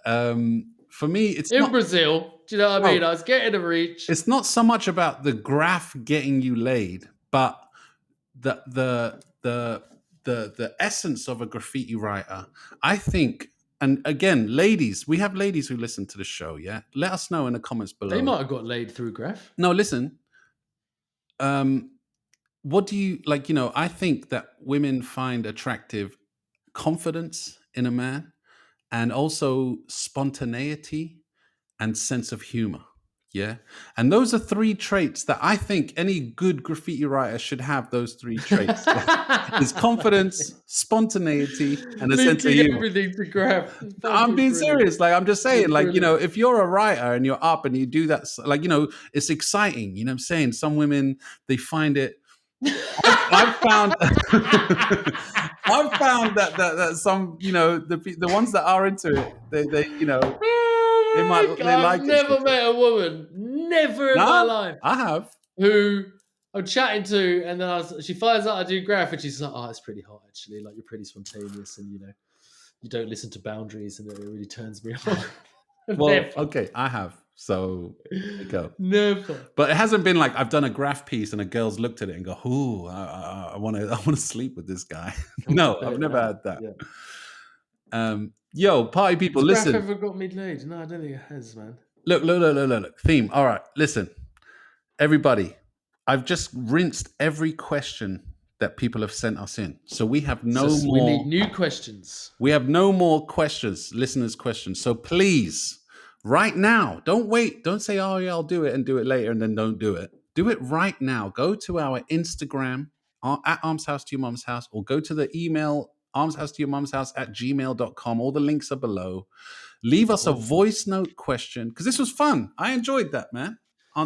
for me, it's in Brazil. Do you know what I mean? I was getting a reach. It's not so much about the graph getting you laid, but the essence of a graffiti writer. I think, and again, ladies, we have ladies who listen to the show. Yeah, let us know in the comments below. They might have got laid through graph. No, listen. What do you like? You know, I think that women find attractive confidence in a man, and also spontaneity and sense of humor. Yeah. And those are three traits that I think any good graffiti writer should have. Those three traits is confidence, spontaneity, and a sense of humor. Everything to grab. I'm being serious. Like, I'm just saying, like, you know, if you're a writer and you're up and you do that, like, you know, it's exciting. You know what I'm saying? Some women, they find it. I've found that some, you know, the ones that are into it, they you know, they like it. I've never met a woman never in my life. I have. Who I'm chatting to, and then she finds out I do graph, and she's like, "Oh, it's pretty hot actually. Like you're pretty spontaneous, and you don't listen to boundaries, and it really turns me on." Well, okay, I have. So there you go. Never. But it hasn't been like I've done a graph piece and a girl's looked at it and go, "Ooh, I want to sleep with this guy." No, I've never had that. Yeah. Yo, party people, Has listen. graph ever got me laid? No, I don't think it has, man. Look. Theme. All right, listen, everybody. I've just rinsed every question that people have sent us in, so we have no more. We need new questions. We have no more questions, listeners' questions. So please, right now, don't wait. Don't say, "Oh yeah, I'll do it," and do it later, and then don't do it. Do it right now. Go to our Instagram at armshouse2yourmumshouse, or go to the email armshouse2yourmumshouse@gmail.com. All the links are below. Leave us a voice note question, because this was fun. I enjoyed that, man.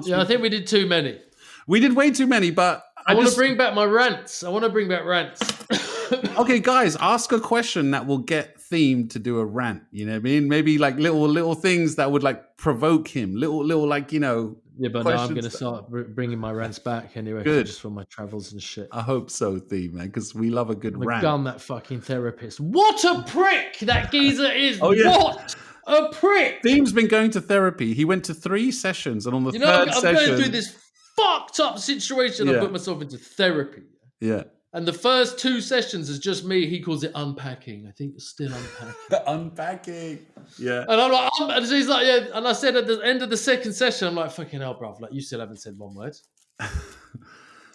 Yeah, I think we did too many. We did way too many, but I want to bring back my rants. Okay, guys, ask a question that will get Theme to do a rant. You know what I mean? Maybe like little things that would like provoke him. Little like, you know. Yeah, but now I'm going to start bringing my rants back anyway. Good. Just for my travels and shit. I hope so, Theme, man, because we love a good rant. Gun that fucking therapist. What a prick that geezer is. Oh, yeah. What a prick. Theme's been going to therapy. He went to 3 sessions, and on the third I'm session, going through this fucked up situation. I put myself into therapy. Yeah. And the first 2 sessions is just me. He calls it unpacking. I think it's still unpacking. Unpacking. Yeah. And I'm like, and he's like, yeah. And I said at the end of the second session, I'm like, fucking hell, bruv. Like, you still haven't said one word.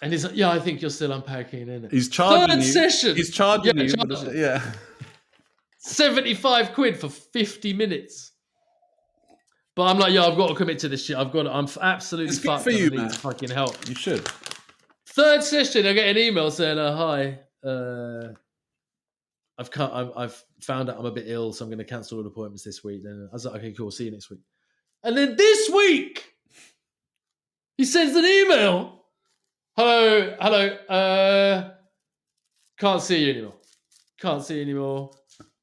And he's like, yeah, I think you're still unpacking, innit? He's charging Third you. session. He's charging you. Yeah. 75 quid for 50 minutes. But I'm like, yeah, I've got to commit to this shit. I'm absolutely fucked. for you, I need man. fucking help. You should. Third session, I get an email saying, "Hi, I've found out I'm a bit ill, so I'm going to cancel all appointments this week." Then I was like, "Okay, cool, see you next week." And then this week, he sends an email. Hello. Can't see you anymore.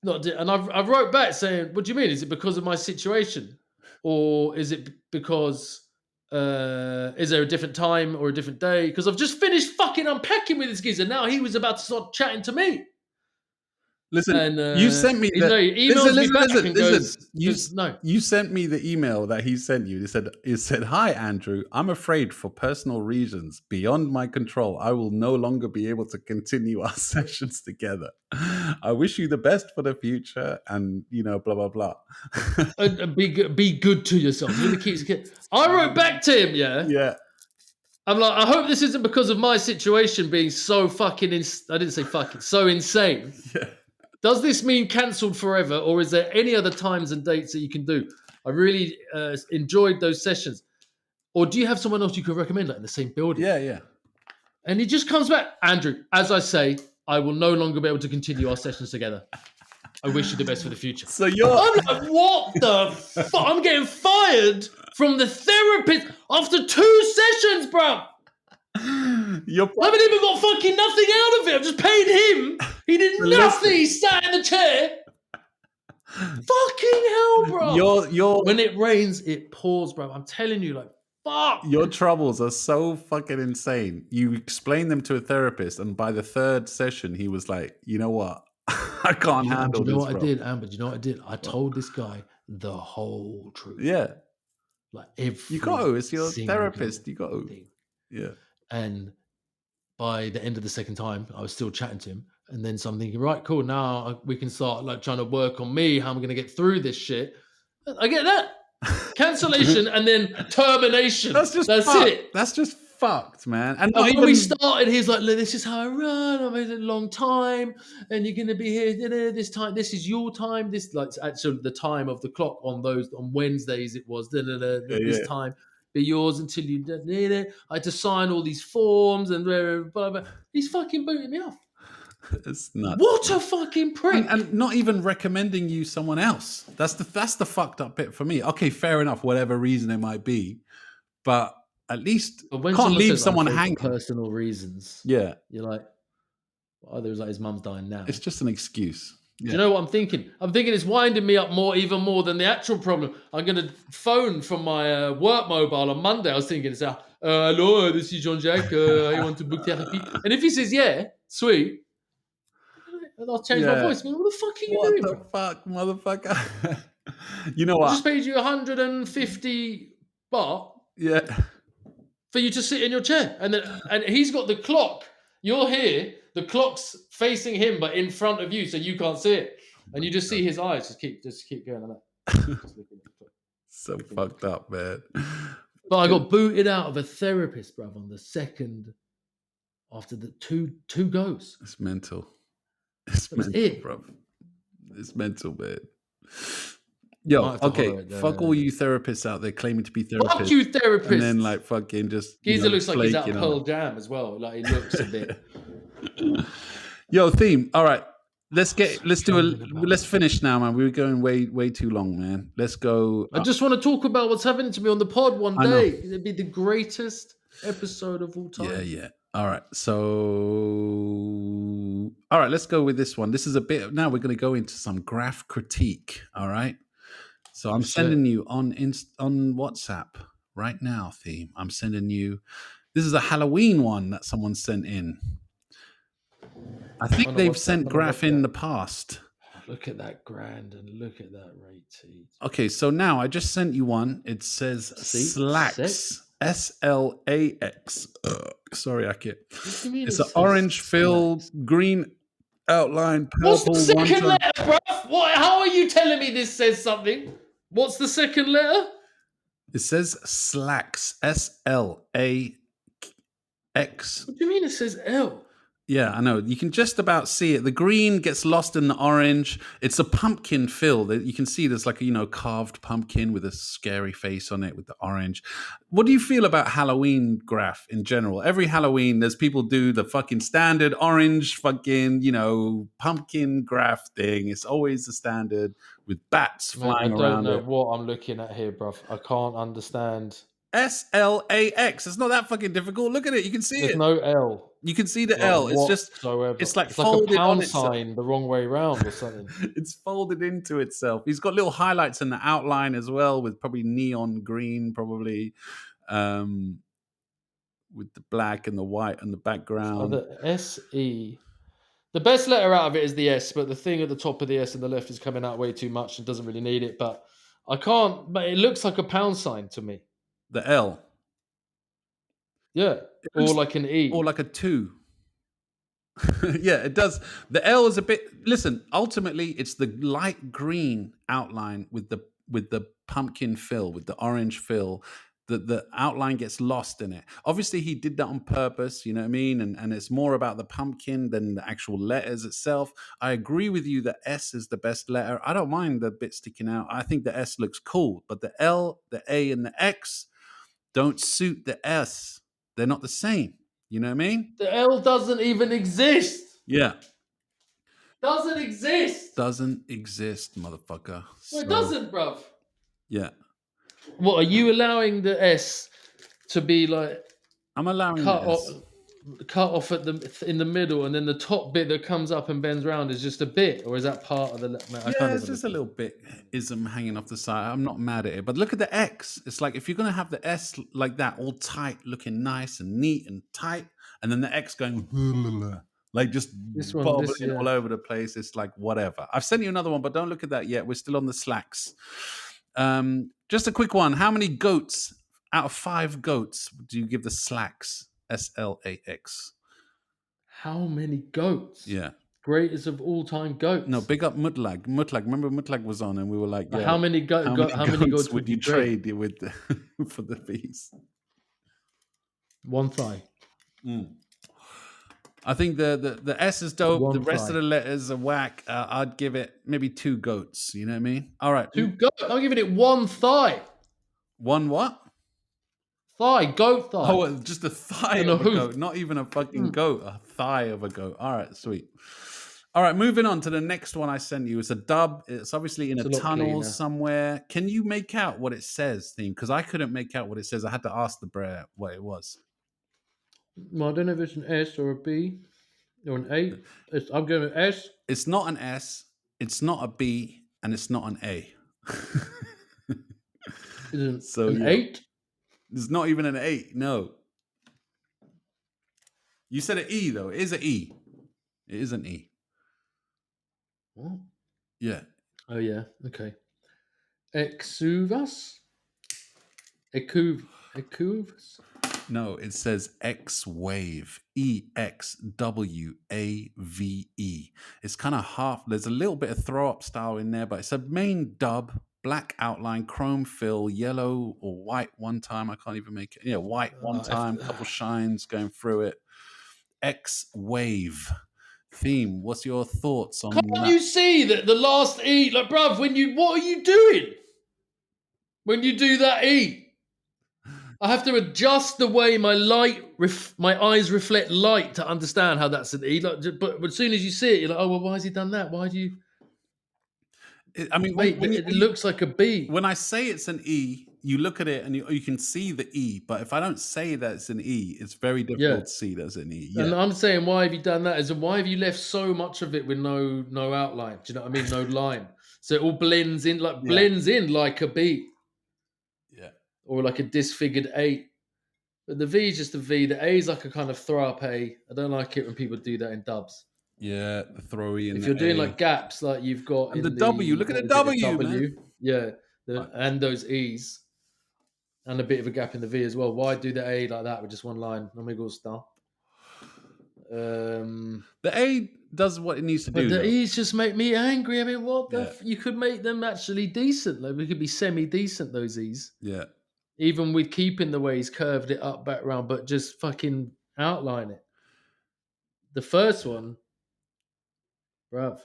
And I've wrote back saying, "What do you mean? Is it because of my situation, or is it because?" Is there a different time or a different day? Because I've just finished fucking unpacking with this geezer. Now he was about to start chatting to me. Listen, and, you sent me he emails me back and goes, You sent me the email that he sent you. It said, "Hi, Andrew. I'm afraid for personal reasons beyond my control, I will no longer be able to continue our sessions together. I wish you the best for the future," and, you know, blah, blah, blah. Be good to yourself. I wrote back to him, Yeah. I'm like, I hope this isn't because of my situation being so fucking, I didn't say fucking, so insane. Yeah. Does this mean cancelled forever, or is there any other times and dates that you can do? I really enjoyed those sessions. Or do you have someone else you could recommend, like in the same building? Yeah. And he just comes back, "Andrew, as I say, I will no longer be able to continue our sessions together. I wish you the best for the future." So you're... I'm like, what the fuck? I'm getting fired from the therapist after 2 sessions, bro. I haven't even got fucking nothing out of it. I've just paid him. He did nothing. He sat in the chair. Fucking hell, bro. When it rains, it pours, bro. I'm telling you, like, fuck. Your troubles are so fucking insane. You explain them to a therapist, and by the 3rd session, he was like, "You know what? I can't handle this." You know what I did, Amber? Do you know what I did? I told this guy the whole truth. Yeah. Like, every you got to. It's your single therapist. You got to. thing. Yeah. And by the end of the second time, I was still chatting to him. And then so I'm thinking, right, cool. Now we can start like trying to work on me, how I'm going to get through this shit. I get that. Cancellation and then termination. That's it. That's just fucked, man. And when we started, he's like, "Look, this is how I run. I've had a long time, and you're going to be here this time. This is your time. This like actually the time of the clock on Wednesdays. It was this time be yours until you need it. I had to sign all these forms and blah, blah, blah. He's fucking booting me off. It's nuts. What a fucking prick! And not even recommending you someone else. That's the fucked up bit for me. Okay, fair enough. Whatever reason it might be, but at least can't leave someone hanging. Personal reasons. Yeah, you're like, either it's like his mum's dying now. It's just an excuse. Do you know what I'm thinking? I'm thinking it's winding me up even more than the actual problem. I'm going to phone from my work mobile on Monday. I was thinking, it's hello, this is Jean-Jacques. I want to book therapy. And if he says, yeah, sweet, I'll change my voice. What the fuck are you doing, bro? Fuck, motherfucker. You know I what? just paid you 150 baht for you to sit in your chair. And he's got the clock. You're here. The clock's facing him, but in front of you, so you can't see it. And you just see his eyes just keep going like that. So fucked up, man. But I got booted out of a therapist, bruv, on the second after the two goes. It's mental. It's mental, bro. It's mental, man. Yo, okay, fuck all you therapists out there claiming to be therapists. Fuck you, therapists. And then like fucking just Geezer looks like he's out of Pearl Jam as well. Like he looks a bit. Yo, theme. All right. Let's finish now, man. We were going way too long, man. Let's go. I just want to talk about what's happening to me on the pod one day. It'd be the greatest episode of all time. Yeah. All right. So, all right, let's go with this one. This is a bit, now we're going to go into some graph critique. All right. So I'm sending you on WhatsApp right now, theme. I'm sending you, this is a Halloween one that someone sent in. I think they've sent graph in the past. Look at that grand and look at that rate. Okay, so now I just sent you one. It says Slacks. SLAX. Sorry, Akit. It's an orange fill, green outline, purple. What's the second letter, bro? How are you telling me this says something? What's the second letter? It says Slacks. SLAX. What do you mean it says L? Yeah, I know. You can just about see it. The green gets lost in the orange. It's a pumpkin fill. You can see there's like a, carved pumpkin with a scary face on it with the orange. What do you feel about Halloween graph in general? Every Halloween, there's people do the fucking standard orange fucking, pumpkin graph thing. It's always the standard with bats flying around. I don't know what I'm looking at here, bruv. I can't understand. SLAX. It's not that fucking difficult. Look at it. You can see There's it. No L. You can see the L. It's just, it's like folded a pound on itself. sign the wrong way around or something. It's folded into itself. He's got little highlights in the outline as well, with probably neon green, probably with the black and the white and the background. So the SE. The best letter out of it is the S, but the thing at the top of the S and the left is coming out way too much and doesn't really need it. But I can't. But it looks like a pound sign to me. The L. Yeah. Or like an E. Or like a 2. Yeah, it does. The L is a bit. Listen, ultimately, it's the light green outline with the pumpkin fill, with the orange fill. The outline gets lost in it. Obviously, he did that on purpose. You know what I mean? And it's more about the pumpkin than the actual letters itself. I agree with you that S is the best letter. I don't mind the bit sticking out. I think the S looks cool, but the L, the A, and the X don't suit the S. They're not the same. You know what I mean? The L doesn't even exist. Yeah. Doesn't exist. Doesn't exist, motherfucker. Well, it doesn't, bruv. Yeah. What, are you allowing the S to be like... I'm allowing cut off at in the middle, and then the top bit that comes up and bends round is just a bit, or is that part of the... it's just a little bit ism hanging off the side. I'm not mad at it, but look at the X. It's like if you're going to have the S like that, all tight, looking nice and neat and tight, and then the X going like just bobbling all over the place. It's like whatever. I've sent you another one, but don't look at that yet. We're still on the Slacks. Just a quick one. How many goats out of 5 goats do you give the Slacks? SLAX. How many goats? Yeah. Greatest of all time goats. No, big up Mutlag. Remember Mutlag was on, and we were like, yeah, how many goats would you trade with for the piece? 1 thigh. I think the S is dope. The rest of the letters are whack. I'd give it maybe 2 goats. You know what I mean? All right. 2 goats? I'm giving it 1 thigh. 1 what? Thigh, goat thigh. Oh, just a thigh of a goat. Not even a fucking goat. A thigh of a goat. All right, sweet. All right, moving on to the next one I sent you. It's a dub. It's obviously in a tunnel somewhere. Can you make out what it says, Theme? Because I couldn't make out what it says. I had to ask the brer what it was. Well, I don't know if it's an S or a B or an A. I'm going with S. It's not an S. It's not a B and it's not an A. So an yeah. 8? It's not even an 8. No. You said an E though. It is an E. It is an E. What? Yeah. Oh yeah. Okay. Exuvas? Ecuvas? No, it says X-Wave. EXWAVE. It's kind of half. There's a little bit of throw up style in there, but it's a main dub, black outline, chrome fill, yellow or white one time. I can't even make it. Yeah, white one time, couple shines going through it. X-Wave theme. What's your thoughts on Can't that? you see that the last E, like, bruv, what are you doing when you do that E? I have to adjust the way my my eyes reflect light to understand how that's an E. Like, but as soon as you see it, you're like, oh, well, why has he done that? Why do you? I mean, Mate, it looks like a B. When I say it's an E, you look at it and you can see the E. But if I don't say that it's an E, it's very difficult to see that it's an E. Yeah. And I'm saying, why have you done that? Why have you left so much of it with no outline? Do you know what I mean? No line. So it all blends in like a B. Yeah. Or like a disfigured 8. But the V is just a V. The A is like a kind of throw up A. I don't like it when people do that in dubs. Yeah, the throwy in If the you're doing A. like gaps, like you've got And in the W, look at the W, man. Yeah, and those E's, and a bit of a gap in the V as well. Why do the A like that with just one line? No me gusta. The A does what it needs to do. But the though. E's just make me angry. I mean, you could make them actually decent. Like we could be semi-decent, those E's. Yeah. Even with keeping the way he's curved it up, back around, but just fucking outline it. The first one, bruv.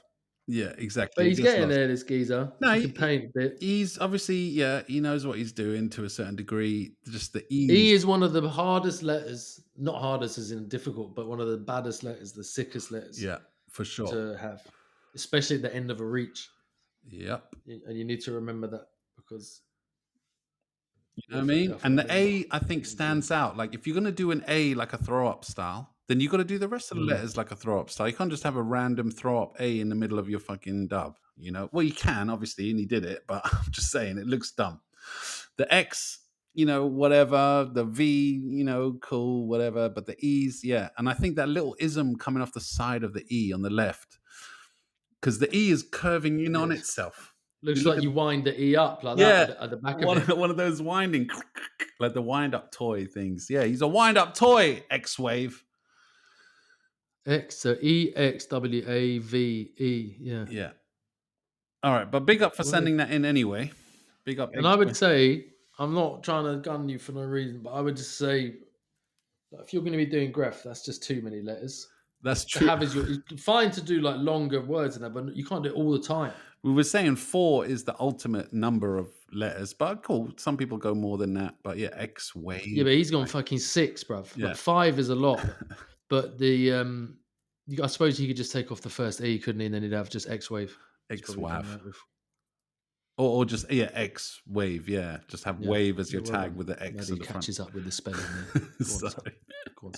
Yeah, exactly. But he's Just getting lost. there, this geezer. No, he can paint a bit. He's obviously, he knows what he's doing to a certain degree. Just the E. E is one of the hardest letters, not hardest as in difficult, but one of the baddest letters, the sickest letters. Yeah, for sure. To have, especially at the end of a reach. Yep. And you need to remember that because. You know what I mean? And the A, I think, stands out. Like, if you're going to do an A like a throw-up style, then you got to do the rest of the letters like a throw-up style. You can't just have a random throw-up A in the middle of your fucking dub, you know? Well, you can, obviously, and he did it, but I'm just saying, it looks dumb. The X, whatever. The V, cool, whatever. But the E's, yeah. And I think that little ism coming off the side of the E on the left, because the E is curving in on itself. Looks like you wind the E up like that at the back of it. One of those winding, like the wind-up toy things. Yeah, he's a wind-up toy, X-Wave. So EXWAVE, yeah. Yeah. All right, but big up for sending that in anyway. Big up. And I would say, I'm not trying to gun you for no reason, but I would just say, if you're going to be doing graph, that's just too many letters. That's true. It's fine to do like longer words in that, but you can't do it all the time. We were saying 4 is the ultimate number of letters, but cool. Some people go more than that, but yeah, X-Wave. Yeah, but he's gone fucking 6, bruv. Yeah. Like 5 is a lot, but I suppose you could just take off the first E, couldn't he? And then he'd have just X-Wave. X-Wave. Or just, X-Wave, yeah. Just have wave as your tag with the X at the front. Catches up with the spelling. Sorry. Go on,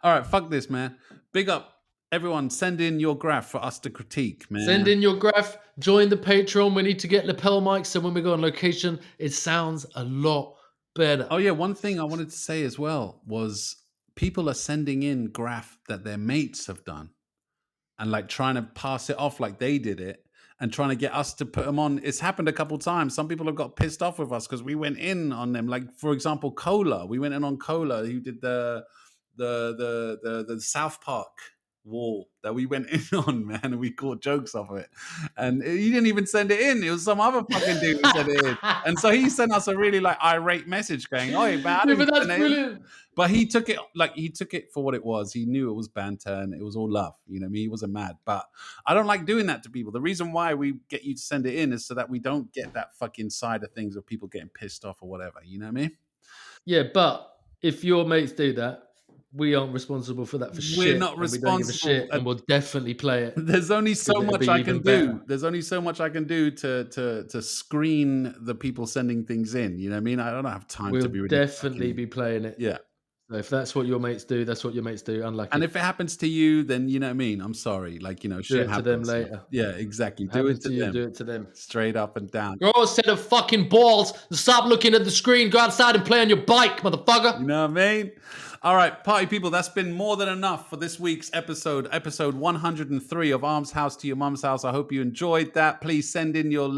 all right, fuck this, man. Big up. Everyone, send in your graph for us to critique, man. Send in your graph. Join the Patreon. We need to get lapel mics, so when we go on location, it sounds a lot better. Oh, yeah. One thing I wanted to say as well was people are sending in graph that their mates have done and like trying to pass it off like they did it and trying to get us to put them on. It's happened a couple of times. Some people have got pissed off with us because we went in on them. Like, for example, Cola. We went in on Cola, who did the South Park wall that we went in on, man, and we caught jokes off of it. And he didn't even send it in. It was some other fucking dude who sent it in. And so he sent us a really like irate message going, "Oh, man, but that's brilliant." But he took it for what it was. He knew it was banter and it was all love. You know what I mean? He wasn't mad. But I don't like doing that to people. The reason why we get you to send it in is so that we don't get that fucking side of things of people getting pissed off or whatever. You know what I mean? Yeah, but if your mates do that, we aren't responsible for that for shit. We're not responsible. And we'll definitely play it. There's only so much I can do. There's only so much I can do to screen the people sending things in. You know what I mean? I don't have time to be ridiculous. Definitely be playing it. Yeah. So if that's what your mates do, that's what your mates do. Unlucky. And if it happens to you, then you know what I mean. I'm sorry. Like, you know, do shit it to them happens. later. Yeah, exactly. Do Happens it to you, them. do it to them. Straight up and down. Grow a set of fucking balls and stop looking at the screen. Go outside and play on your bike, motherfucker. You know what I mean? All right, party people, that's been more than enough for this week's episode 103 of Arms House to Your Mum's House. I hope you enjoyed that. Please send in your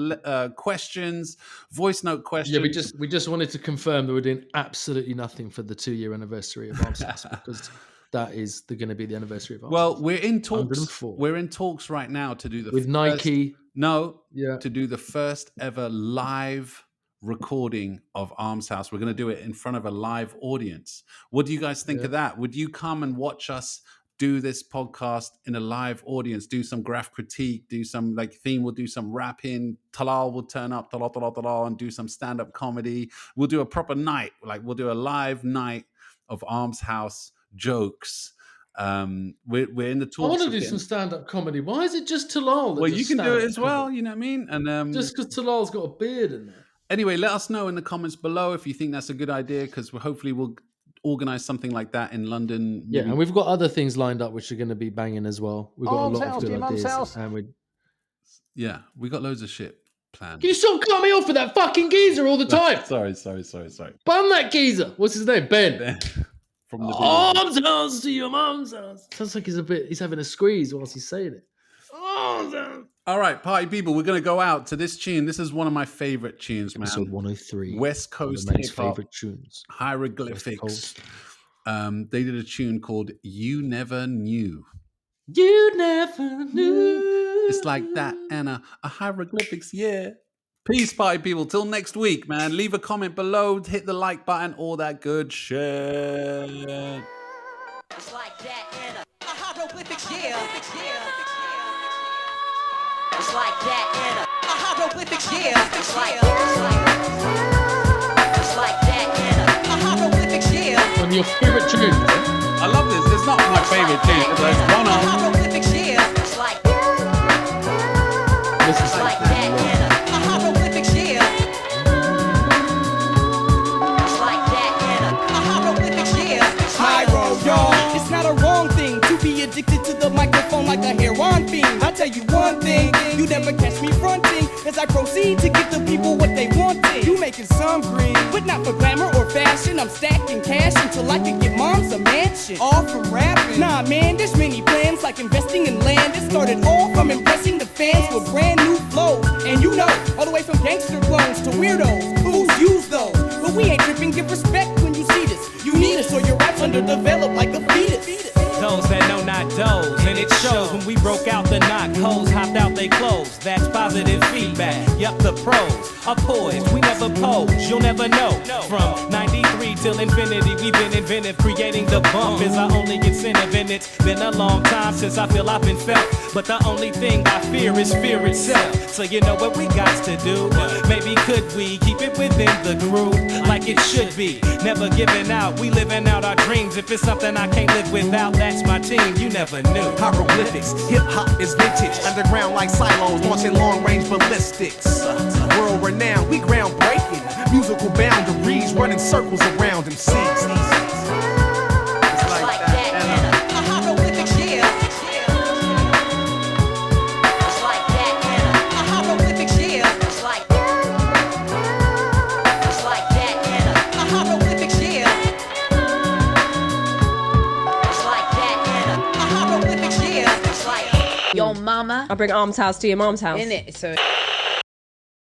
questions, voice note questions. Yeah, we just wanted to confirm that we're doing absolutely nothing for the 2-year anniversary of Arms House because that is going to be the anniversary of Arms House. We're in talks. 104. We're in talks right now to do with Nike. To do the first ever live recording of Arms House. We're going to do it in front of a live audience. What do you guys think of that? Would you come and watch us do this podcast in a live audience, do some graph critique, do some like theme, we'll do some rapping, Talal will turn up, Talal, and do some stand-up comedy. We'll do a proper night, like we'll do a live night of Arms House jokes. We're in the talks. I want to do some stand-up comedy. Why is it just Talal? Well, you can do it as well, you know what I mean? And just because Talal's got a beard in there. Anyway, let us know in the comments below if you think that's a good idea, because hopefully we'll organize something like that in London. Yeah, and we've got other things lined up which are going to be banging as well. We've got Arms a lot House of to good Your Mum's ideas. House. And we got loads of shit planned. Can you stop cutting me off with that fucking geezer all the time? Sorry. Bun that geezer. What's his name? Ben. From the Arms House to Your Mum's House. Sounds like he's having a squeeze whilst he's saying it. Arms House. All right, party people, we're going to go out to this tune. This is one of my favorite tunes, man. Episode 103. West Coast Mate's hip-hop. favorite tunes. Hieroglyphics. They did a tune called You Never Knew. You never knew. It's like that, Anna. A hieroglyphics, yeah. Peace, party people. Till next week, man. Leave a comment below, hit the like button, all that good shit. It's like that, Anna. A hieroglyphics, yeah. It's like that, Anna. A hieroglyphics, yeah. It's like that, Anna. A hieroglyphics, yeah. One of your favorite tunes. I love this. It's not my favorite tune. It's one of hieroglyphics, yeah. It's like this is like that, Anna. A hieroglyphics, yeah. It's like that, Anna. A hieroglyphics, yeah. Pyro, y'all. It's not a wrong thing to be addicted to the microphone like a heroin fiend. I'll tell you one thing, you never catch me fronting as I proceed to give the people what they wanted. You making some green, but not for glamour or fashion. I'm stacking cash until I can get moms a mansion. All from rapping. Nah, man, there's many plans like investing in land. It started all from impressing the fans with brand new flows. And you know, all the way from gangster clones to weirdos who's use those. But we ain't tripping, give respect when you see this. You need us or your rap's underdeveloped like a fetus. Those that know not those, and it shows when we broke out the knock, hoes hopped out they clothes. That's positive feedback. Yup, the pros are poised. We never pose, you'll never know. From 93 till infinity, we've been inventive. Creating the bump is our only incentive, and it's been a long time since I feel I've been felt. But the only thing I fear is fear itself. So you know what we got to do? Maybe could we keep it within the groove like it should be? Never giving out, we living out our dreams. If it's something I can't live without, that's my team, you never knew. Hieroglyphics, hip-hop is vintage. Underground like silos, launching long-range ballistics. World renowned, we groundbreaking. Musical boundaries, running circles around them seas. It's like that, Anna. A hieroglyphics, yeah. It's like that, Anna. A hieroglyphics, yeah. It's like that, Anna. A hieroglyphics, yeah. It's like that, Anna. A hieroglyphics, yeah. It's like Your mama. I bring Arms House to Your Mom's house. In it, so.